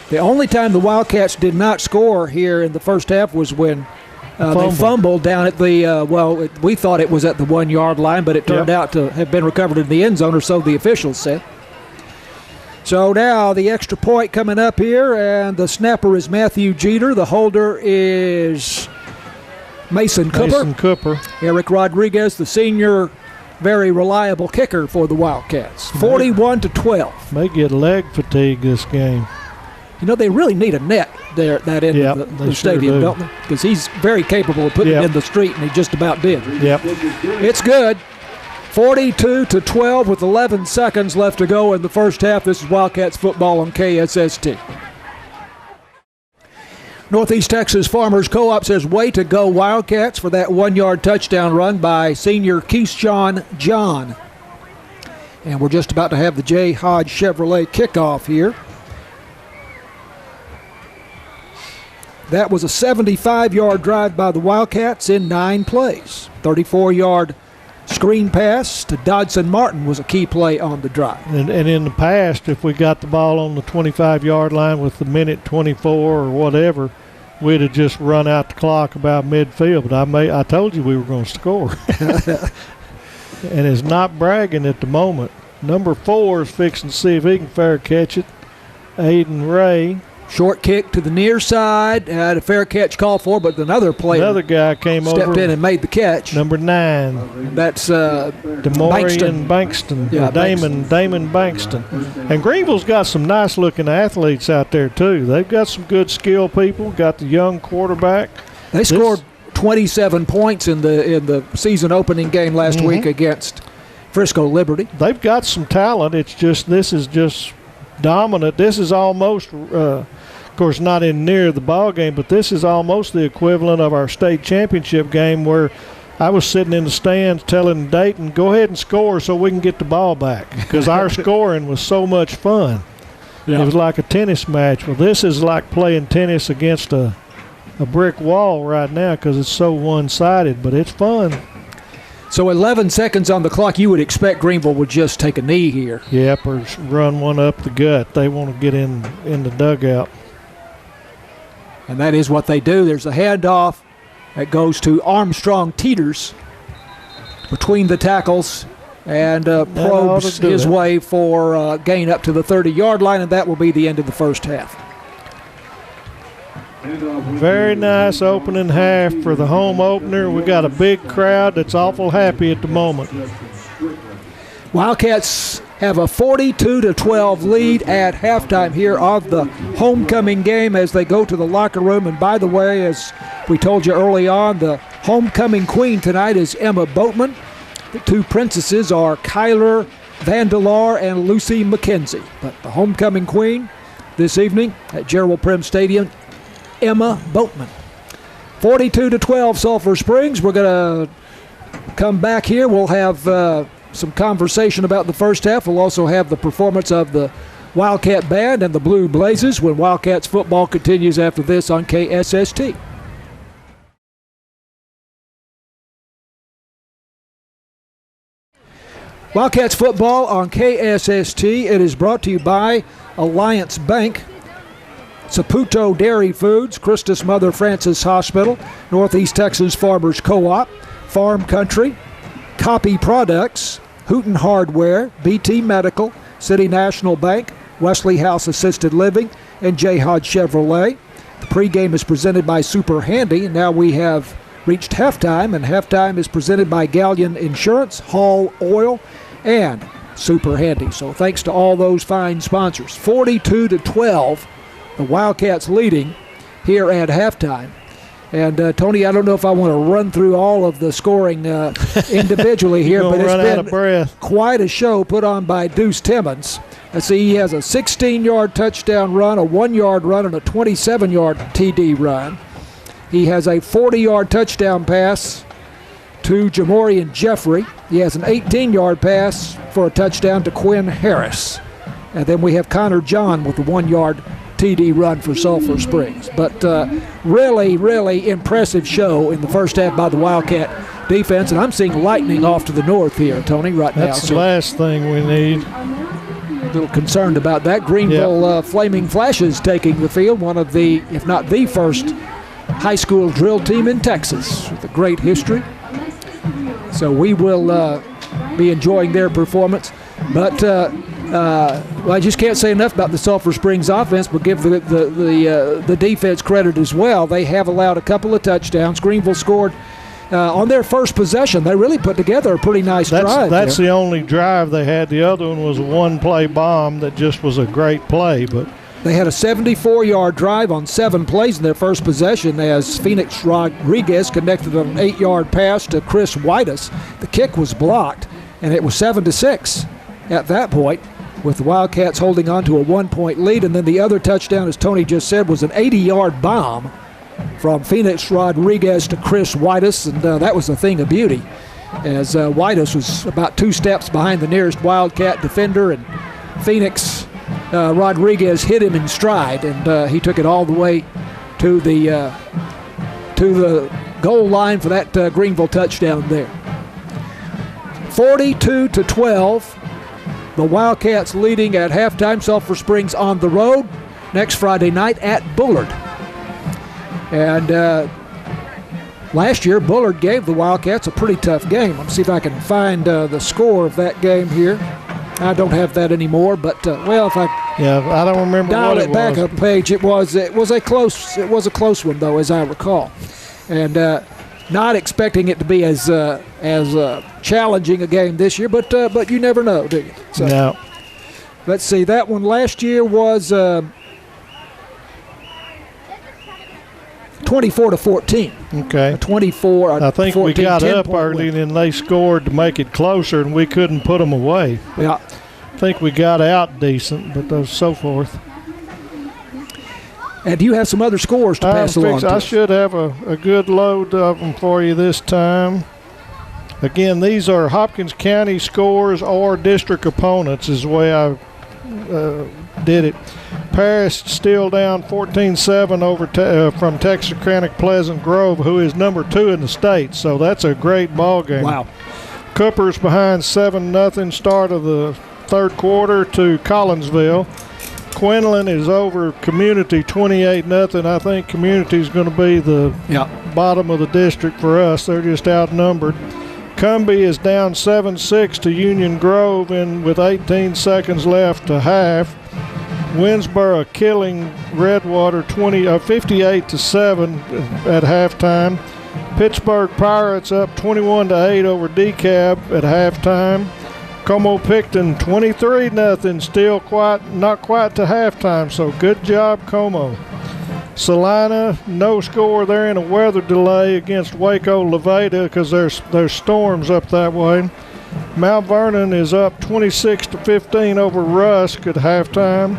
The only time the Wildcats did not score here in the first half was when they fumbled down at the, we thought it was at the 1-yard line, but it turned out to have been recovered in the end zone, or so the officials said. So now the extra point coming up here, and the snapper is Matthew Jeter. The holder is Mason Cooper. Eric Rodriguez, the senior, very reliable kicker for the Wildcats. 41-12. May get leg fatigue this game. You know, they really need a net there at that end of the stadium, don't they? Because he's very capable of putting it in the street, and he just about did. Yep. It's good. 42-12 with 11 seconds left to go in the first half. This is Wildcats football on KSST. Northeast Texas Farmers Co-op says, way to go Wildcats for that 1-yard touchdown run by senior Keyshawn John. And we're just about to have the J. Hodge Chevrolet kickoff here. That was a 75-yard drive by the Wildcats in 9 plays. 34-yard screen pass to Dodson Martin was a key play on the drive. And in the past, if we got the ball on the 25-yard line with the minute 24 or whatever, we'd have just run out the clock about midfield. But I told you we were going to score. And it's not bragging at the moment. Number 4 is fixing to see if he can fair catch it. Aiden Ray. Short kick to the near side. Had a fair catch call for, but another player. Another guy came over. Stepped in and made the catch. Number 9. That's Demorian Bankston. Yeah, Damon Bankston. And Greenville's got some nice-looking athletes out there, too. They've got some good skill people. Got the young quarterback. They scored 27 points in the season opening game last week against Frisco Liberty. They've got some talent. It's just this is just dominant. This is almost, of course, not in near the ball game, but this is almost the equivalent of our state championship game where I was sitting in the stands telling Dayton, go ahead and score so we can get the ball back, because our scoring was so much fun. Yeah. It was like a tennis match. Well, this is like playing tennis against a brick wall right now because it's so one-sided, but it's fun. So 11 seconds on the clock. You would expect Greenville would just take a knee here. Yep, or run one up the gut. They want to get in the dugout. And that is what they do. There's a handoff that goes to Armstrong Teeters between the tackles and probes his way for gain up to the 30-yard line, and that will be the end of the first half. Very nice opening half for the home opener. We got a big crowd that's awful happy at the moment. Wildcats have a 42-12 lead at halftime here of the homecoming game as they go to the locker room. And by the way, as we told you early on, the homecoming queen tonight is Emma Boatman. The 2 princesses are Kyler Vandelar and Lucy McKenzie. But the homecoming queen this evening at Gerald Prim Stadium, Emma Boatman. 42-12 Sulphur Springs. We're going to come back here. We'll have some conversation about the first half. We'll also have the performance of the Wildcat Band and the Blue Blazes when Wildcats football continues after this on KSST. Wildcats football on KSST. It is brought to you by Alliance Bank, Saputo Dairy Foods, Christus Mother Francis Hospital, Northeast Texas Farmers Co-op, Farm Country, Copy Products, Hooten Hardware, BT Medical, City National Bank, Wesley House Assisted Living, and J. Hodge Chevrolet. The pregame is presented by Super Handy, and now we have reached halftime, and halftime is presented by Galleon Insurance, Hall Oil, and Super Handy. So thanks to all those fine sponsors. 42-12, the Wildcats leading here at halftime. And Tony, I don't know if I want to run through all of the scoring individually here, but it's been quite a show put on by Deuce Timmons. Let's see, he has a 16-yard touchdown run, a 1-yard run, and a 27-yard TD run. He has a 40-yard touchdown pass to Jamorian Jeffrey. He has an 18-yard pass for a touchdown to Quinn Harris. And then we have Connor John with the 1-yard TD run for Sulphur Springs. But really, really impressive show in the first half by the Wildcat defense. And I'm seeing lightning off to the north here, Tony, right now. That's the last thing we need. A little concerned about that. Greenville Flaming Flashes taking the field, one of the, if not the first, high school drill team in Texas with a great history. So we will be enjoying their performance. But I just can't say enough about the Sulphur Springs offense, but give the defense credit as well. They have allowed a couple of touchdowns. Greenville scored on their first possession. They really put together a pretty nice drive. That's the only drive they had. The other one was a one-play bomb that just was a great play. But they had a 74-yard drive on 7 plays in their first possession as Phoenix Rodriguez connected an 8-yard pass to Chris Whitus. The kick was blocked, and it was 7-6 at that point, with the Wildcats holding on to a 1-point lead. And then the other touchdown, as Tony just said, was an 80-yard bomb from Phoenix Rodriguez to Chris Whitus, and that was a thing of beauty, as Whitus was about 2 steps behind the nearest Wildcat defender, and Phoenix Rodriguez hit him in stride, and he took it all the way to the goal line for that Greenville touchdown there. 42-12, the Wildcats leading at halftime. Sulphur Springs on the road next Friday night at Bullard. And last year, Bullard gave the Wildcats a pretty tough game. Let's see if I can find the score of that game here. I don't have that anymore, but if I I don't remember dial what it back a page, it was a close one though, as I recall, and not expecting it to be as challenging a game this year, but you never know, do you? So, no. Let's see. That one last year was 24-14. Okay. 24. I think 14, we got up early, win. and then they scored to make it closer, and we couldn't put them away. Yeah. I think we got out decent, but so forth. And do you have some other scores to pass along to I us? should have a good load of them for you this time. Again, these are Hopkins County scores or district opponents is the way I did it. Paris still down 14-7 over from Texarkana Pleasant Grove, who is number 2 in the state. So that's a great ball game. Wow. Cooper's behind 7-0 start of the third quarter to Collinsville. Quinlan is over Community 28-0. I think Community is going to be the bottom of the district for us. They're just outnumbered. Cumbie is down 7-6 to Union Grove with 18 seconds left to half. Winsboro killing Redwater 58-7 at halftime. Pittsburgh Pirates up 21-8 over DeKalb at halftime. Como-Picton 23-0, still not quite to halftime, so good job, Como. Salina, no score. They're in a weather delay against Waco Levada because there's storms up that way. Mount Vernon is up 26-15 over Rusk at halftime.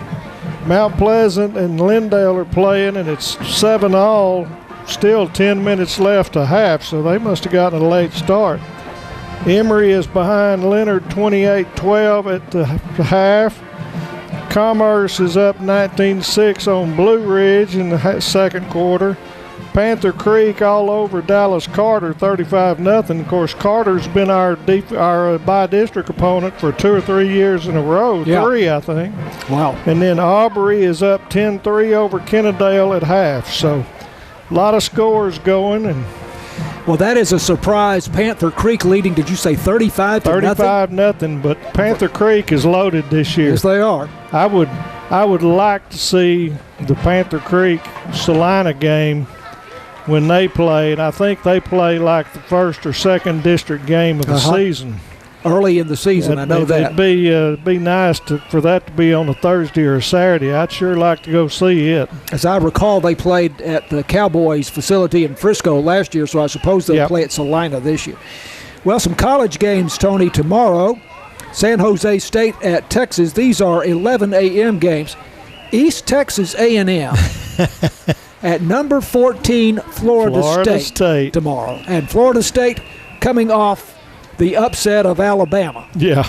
Mount Pleasant and Lindale are playing, and it's 7-all. Still 10 minutes left to half, so they must have gotten a late start. Emory is behind Leonard 28-12 at the half. Commerce is up 19-6 on Blue Ridge in the second quarter. Panther Creek all over Dallas Carter, 35-0. Of course, Carter's been our by-district opponent for 2 or 3 years in a row. Yeah. 3, I think. Wow. And then Aubrey is up 10-3 over Kennedale at half. So a lot of scores going. And Well, that is a surprise. Panther Creek leading, did you say 35-0? 35-0, but Panther Creek is loaded this year. Yes, they are. I would like to see the Panther Creek Salina game when they played. I think they play like the first or second district game of the season. Early in the season, I know that. It'd be nice for that to be on a Thursday or a Saturday. I'd sure like to go see it. As I recall, they played at the Cowboys facility in Frisco last year, so I suppose they'll play at Salina this year. Well, some college games, Tony, tomorrow. San Jose State at Texas. These are 11 a.m. games. East Texas A&M at number 14 Florida State tomorrow. And Florida State coming off the upset of Alabama. Yeah.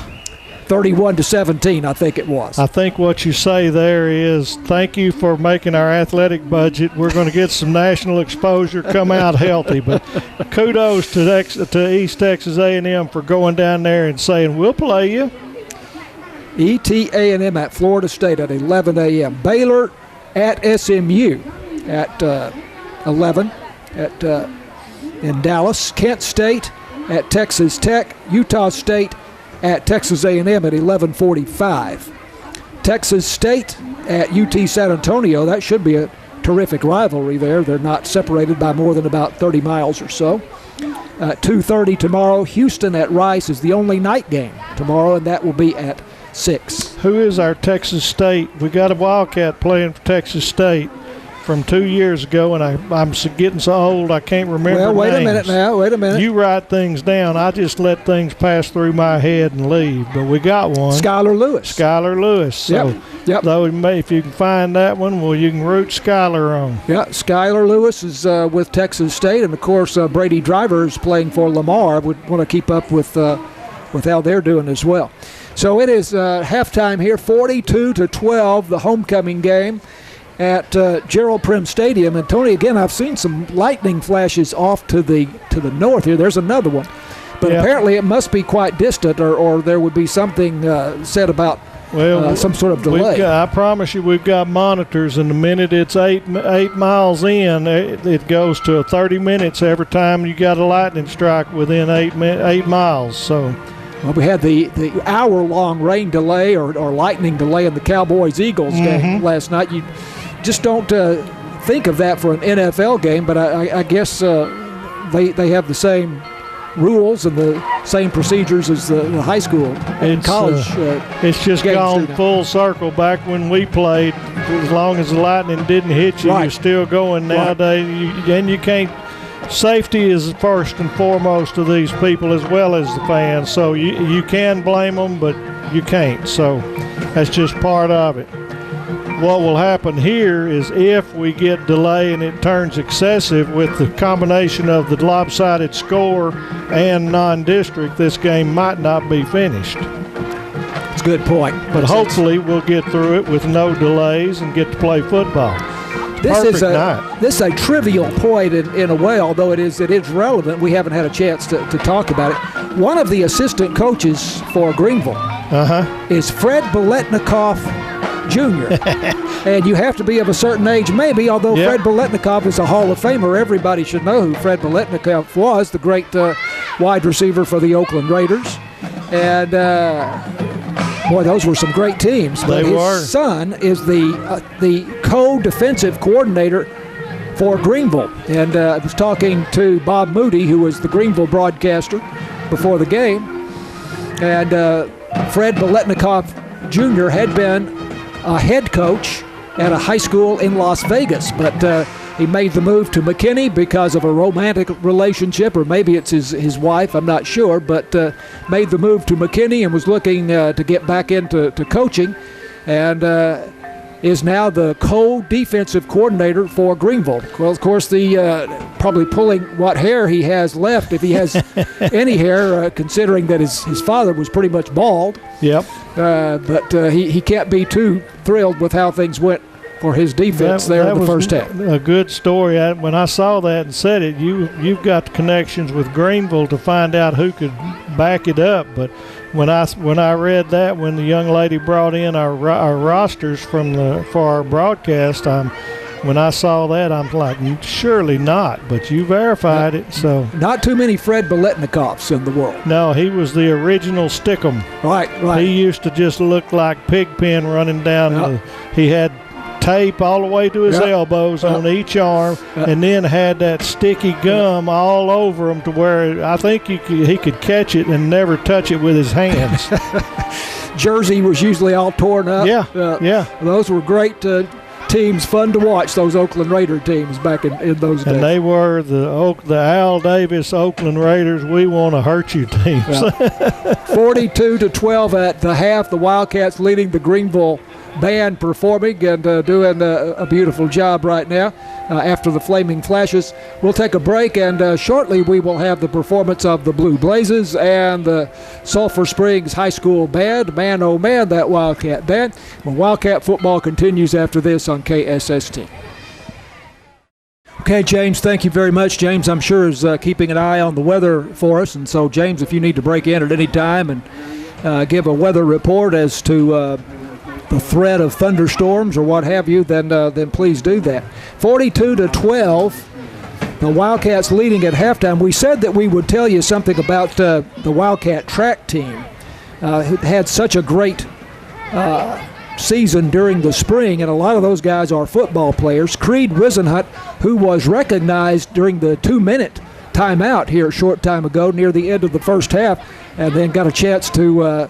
31-17, I think it was. I think what you say there is, thank you for making our athletic budget. We're going to get some national exposure, come out healthy. But kudos to East Texas A&M for going down there and saying, we'll play you. A&M at Florida State at 11 a.m. Baylor at SMU at 11 in Dallas. Kent State at Texas Tech. Utah State at Texas A&M at 11:45. Texas State at UT San Antonio. That should be a terrific rivalry there. They're not separated by more than about 30 miles or so. 2:30 tomorrow. Houston at Rice is the only night game tomorrow, and that will be at 6. Who is our Texas State? We got a Wildcat playing for Texas State from 2 years ago, and I'm getting so old I can't remember Well, wait names. Wait a minute. You write things down. I just let things pass through my head and leave, but we got one. Skylar Lewis. So, Yep. though if you can find that one, well, you can root Skylar on. Yeah, Skylar Lewis is with Texas State, and, of course, Brady Driver is playing for Lamar. Would want to keep up with how they're doing as well. So it is halftime here, 42-12, the homecoming game at Gerald Prim Stadium. And Tony, again, I've seen some lightning flashes off to the north here. There's another one, but apparently it must be quite distant, or there would be something said about some sort of delay. I promise you, we've got monitors, and the minute it's 8 miles in, it goes to 30 minutes every time you got a lightning strike within 8 miles. So. Well, we had the hour-long rain delay or lightning delay in the Cowboys-Eagles game last night. You just don't think of that for an NFL game, but I guess they have the same rules and the same procedures as the high school and college it's just gone full circle. Back when we played, as long as the lightning didn't hit you, you're still going. Nowadays, you can't. Safety is first and foremost to these people as well as the fans. So you can blame them, but you can't. So that's just part of it. What will happen here is if we get delay and it turns excessive with the combination of the lopsided score and non-district, this game might not be finished. That's a good point. But hopefully we'll get through it with no delays and get to play football. This is a trivial point in a way, although it is relevant. We haven't had a chance to talk about it. One of the assistant coaches for Greenville is Fred Biletnikoff Jr. And you have to be of a certain age, maybe, although Fred Biletnikoff is a Hall of Famer. Everybody should know who Fred Biletnikoff was, the great wide receiver for the Oakland Raiders. And boy, those were some great teams. But his son is the co-defensive coordinator for Greenville. And I was talking to Bob Moody, who was the Greenville broadcaster before the game. And Fred Biletnikoff Jr. had been a head coach at a high school in Las Vegas. But he made the move to McKinney because of a romantic relationship, or maybe it's his wife, I'm not sure, but made the move to McKinney and was looking to get back into coaching. And is now the co-defensive coordinator for Greenville. Well, of course, the probably pulling what hair he has left, if he has any hair, considering that his father was pretty much bald. Yep. But he can't be too thrilled with how things went for his defense there in the first half. A good story. When I saw that and said it, you've got the connections with Greenville to find out who could back it up. But when I read that, when the young lady brought in our rosters for our broadcast, when I saw that, I'm like, surely not. But you verified it, so not too many Fred Biletnikovs in the world. No, he was the original Stickum. Right. He used to just look like Pigpen running down. He had tape all the way to his elbows on each arm, and then had that sticky gum all over him to where I think he could catch it and never touch it with his hands. Jersey was usually all torn up. Yeah. Those were great teams, fun to watch, those Oakland Raider teams back in those days. And they were the Al Davis Oakland Raiders, we want to hurt you teams. 42-12 at the half, the Wildcats leading the Greenville band performing and doing a beautiful job right now after the Flaming Flashes. We'll take a break, and shortly we will have the performance of the Blue Blazes and the Sulphur Springs High School band. Man, oh man, that Wildcat band. Well, Wildcat football continues after this on KSST. Okay, James, thank you very much. James, I'm sure, is keeping an eye on the weather for us. And so, James, if you need to break in at any time and give a weather report as to the threat of thunderstorms or what have you, then please do that. 42-12, the Wildcats leading at halftime. We said that we would tell you something about the Wildcat track team, who had such a great season during the spring, and a lot of those guys are football players. Creed Wisenhunt, who was recognized during the 2-minute timeout here a short time ago near the end of the first half, and then got a chance to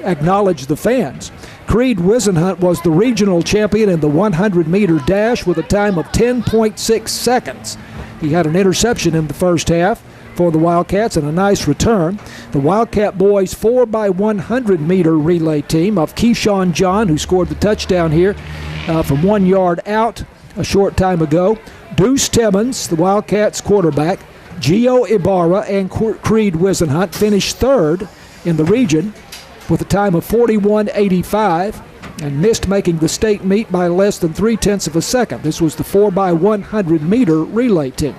acknowledge the fans. Creed Wisenhunt was the regional champion in the 100-meter dash with a time of 10.6 seconds. He had an interception in the first half for the Wildcats and a nice return. The Wildcat boys 4x100-meter relay team of Keyshawn John, who scored the touchdown here from 1 yard out a short time ago. Deuce Timmons, the Wildcats quarterback, Gio Ibarra, and Creed Wisenhunt finished third in the region with a time of 41.85 and missed making the state meet by less than 0.3 of a second. This was the 4x100-meter relay team.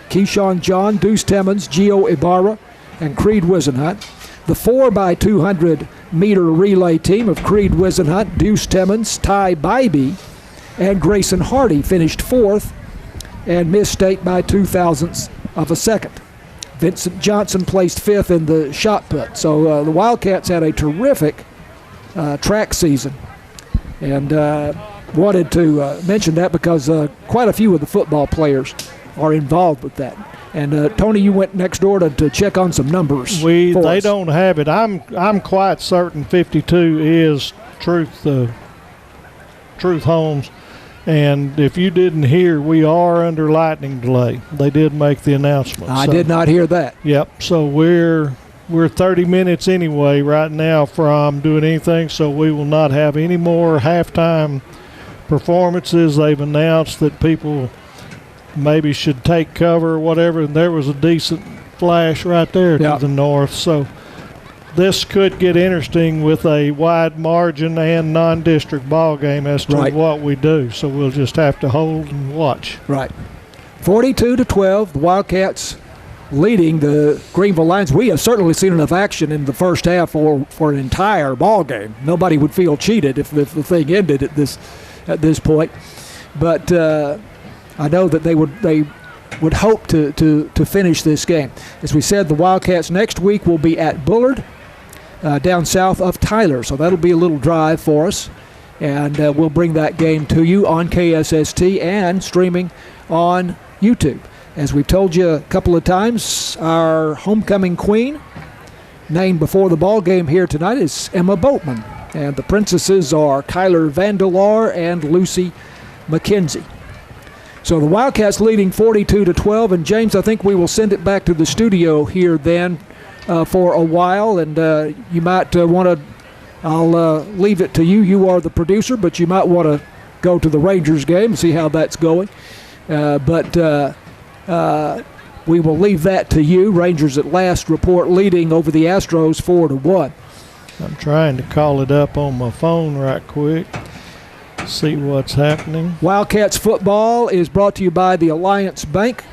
Keyshawn John, Deuce Timmons, Gio Ibarra, and Creed Wisenhunt. The 4x200-meter relay team of Creed Wisenhunt, Deuce Timmons, Ty Bybee, and Grayson Hardy finished fourth and missed state by 0.02 of a second. Vincent Johnson placed fifth in the shot put. So the Wildcats had a terrific track season, and wanted to mention that because quite a few of the football players are involved with that. And Tony, you went next door to check on some numbers. They don't have it. I'm quite certain 52 is Truth Homes. And if you didn't hear, we are under lightning delay. They did make the announcement. I did not hear that. Yep. So we're 30 minutes anyway right now from doing anything, so we will not have any more halftime performances. They've announced that people maybe should take cover or whatever, and there was a decent flash right there to the north. So this could get interesting with a wide margin and non-district ball game as to what we do. So we'll just have to hold and watch. Right. 42-12, the Wildcats leading the Greenville Lions. We have certainly seen enough action in the first half for an entire ball game. Nobody would feel cheated if the thing ended at this point. But I know that they would hope to finish this game. As we said, the Wildcats next week will be at Bullard, down south of Tyler. So that'll be a little drive for us. And we'll bring that game to you on KSST and streaming on YouTube. As we've told you a couple of times, our homecoming queen, named before the ball game here tonight, is Emma Boatman. And the princesses are Kyler Vandelar and Lucy McKenzie. So the Wildcats leading 42-12. And James, I think we will send it back to the studio here then for a while, and you might want to I'll leave it to you. You are the producer, but you might want to go to the Rangers game and see how that's going. But we will leave that to you. Rangers at last report leading over the Astros 4-1. I'm trying to call it up on my phone right quick. See what's happening. Wildcats football is brought to you by the Alliance Bank,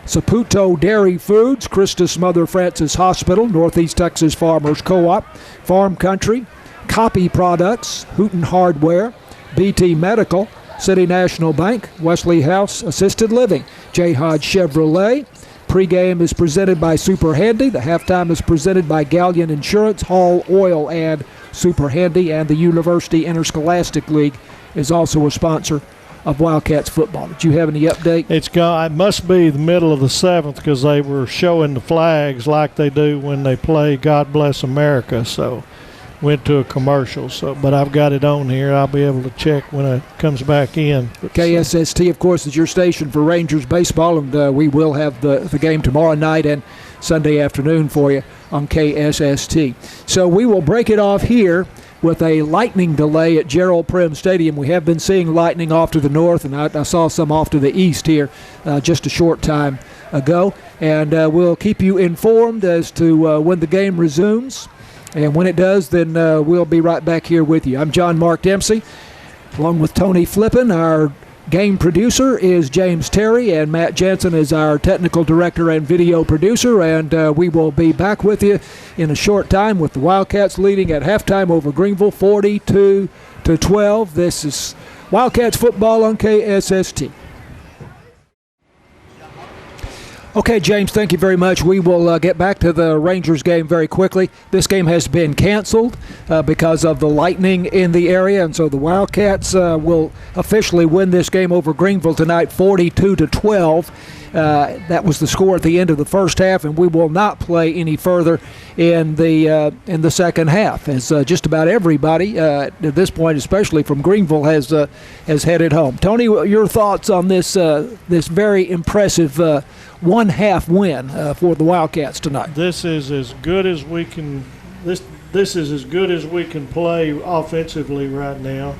Saputo Dairy Foods, Christus Mother Francis Hospital, Northeast Texas Farmers Co-op, Farm Country, Copy Products, Hooten Hardware, BT Medical, City National Bank, Wesley House Assisted Living, J. Hodge Chevrolet. Pregame is presented by Super Handy. The halftime is presented by Galleon Insurance, Hall Oil, and Super Handy. And the University Interscholastic League is also a sponsor of Wildcats football. Did you have any update? It must be the middle of the 7th because they were showing the flags like they do when they play God Bless America. So went to a commercial. But I've got it on here. I'll be able to check when it comes back in. KSST, of course, is your station for Rangers baseball, and we will have the game tomorrow night and Sunday afternoon for you on KSST. So we will break it off here with a lightning delay at Gerald Prim Stadium. We have been seeing lightning off to the north, and I saw some off to the east here just a short time ago. And we'll keep you informed as to when the game resumes. And when it does, then we'll be right back here with you. I'm Mark Dempsey, along with Tony Flippin. Our game producer is James Terry, and Matt Jensen is our technical director and video producer. And we will be back with you in a short time with the Wildcats leading at halftime over Greenville, 42-12. This is Wildcats football on KSST. Okay, James, thank you very much. We will get back to the Rangers game very quickly. This game has been canceled because of the lightning in the area, and so the Wildcats will officially win this game over Greenville tonight, 42-12. That was the score at the end of the first half, and we will not play any further in the second half, as just about everybody at this point, especially from Greenville, has headed home. Tony, your thoughts on this very impressive one-half win for the Wildcats tonight? This is as good as we can. This is as good as we can play offensively right now.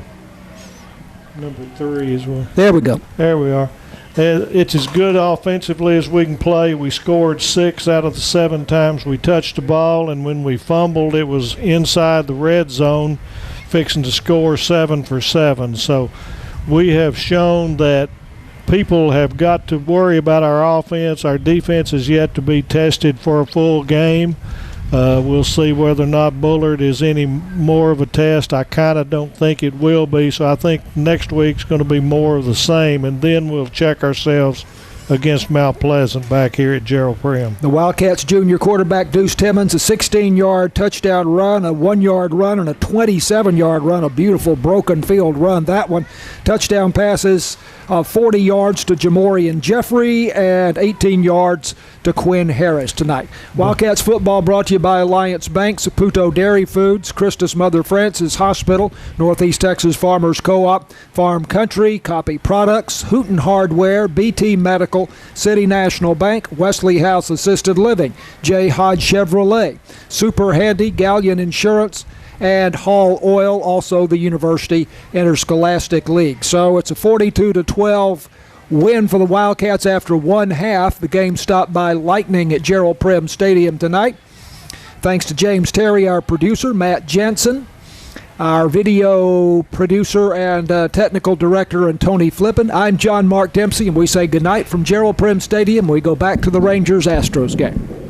Number 3 is one. There we go. There we are. It's as good offensively as we can play. We scored 6 out of the 7 times we touched the ball, and when we fumbled, it was inside the red zone, fixing to score 7 for 7. So we have shown that people have got to worry about our offense. Our defense is yet to be tested for a full game. We'll see whether or not Bullard is any more of a test. I kind of don't think it will be, so I think next week's going to be more of the same, and then we'll check ourselves against Mount Pleasant back here at Gerald Prim. The Wildcats junior quarterback Deuce Timmons, a 16-yard touchdown run, a 1-yard run, and a 27-yard run, a beautiful broken field run. That one, touchdown passes of 40 yards to Jamorian Jeffrey and 18 yards to Quinn Harris tonight. Wildcats football brought to you by Alliance Bank, Saputo Dairy Foods, Christus Mother Francis Hospital, Northeast Texas Farmers Co-op, Farm Country, Copy Products, Hooten Hardware, BT Medical, City National Bank, Wesley House Assisted Living, J. Hodge Chevrolet, Super Handy, Galleon Insurance, and Hall Oil, also the University Interscholastic League. So it's a 42-12 win for the Wildcats after one half. The game stopped by lightning at Gerald Prim Stadium tonight. Thanks to James Terry, our producer, Matt Jensen, our video producer and technical director, and Tony Flippin. I'm Mark Dempsey, and we say goodnight from Gerald Prim Stadium. We go back to the Rangers-Astros game.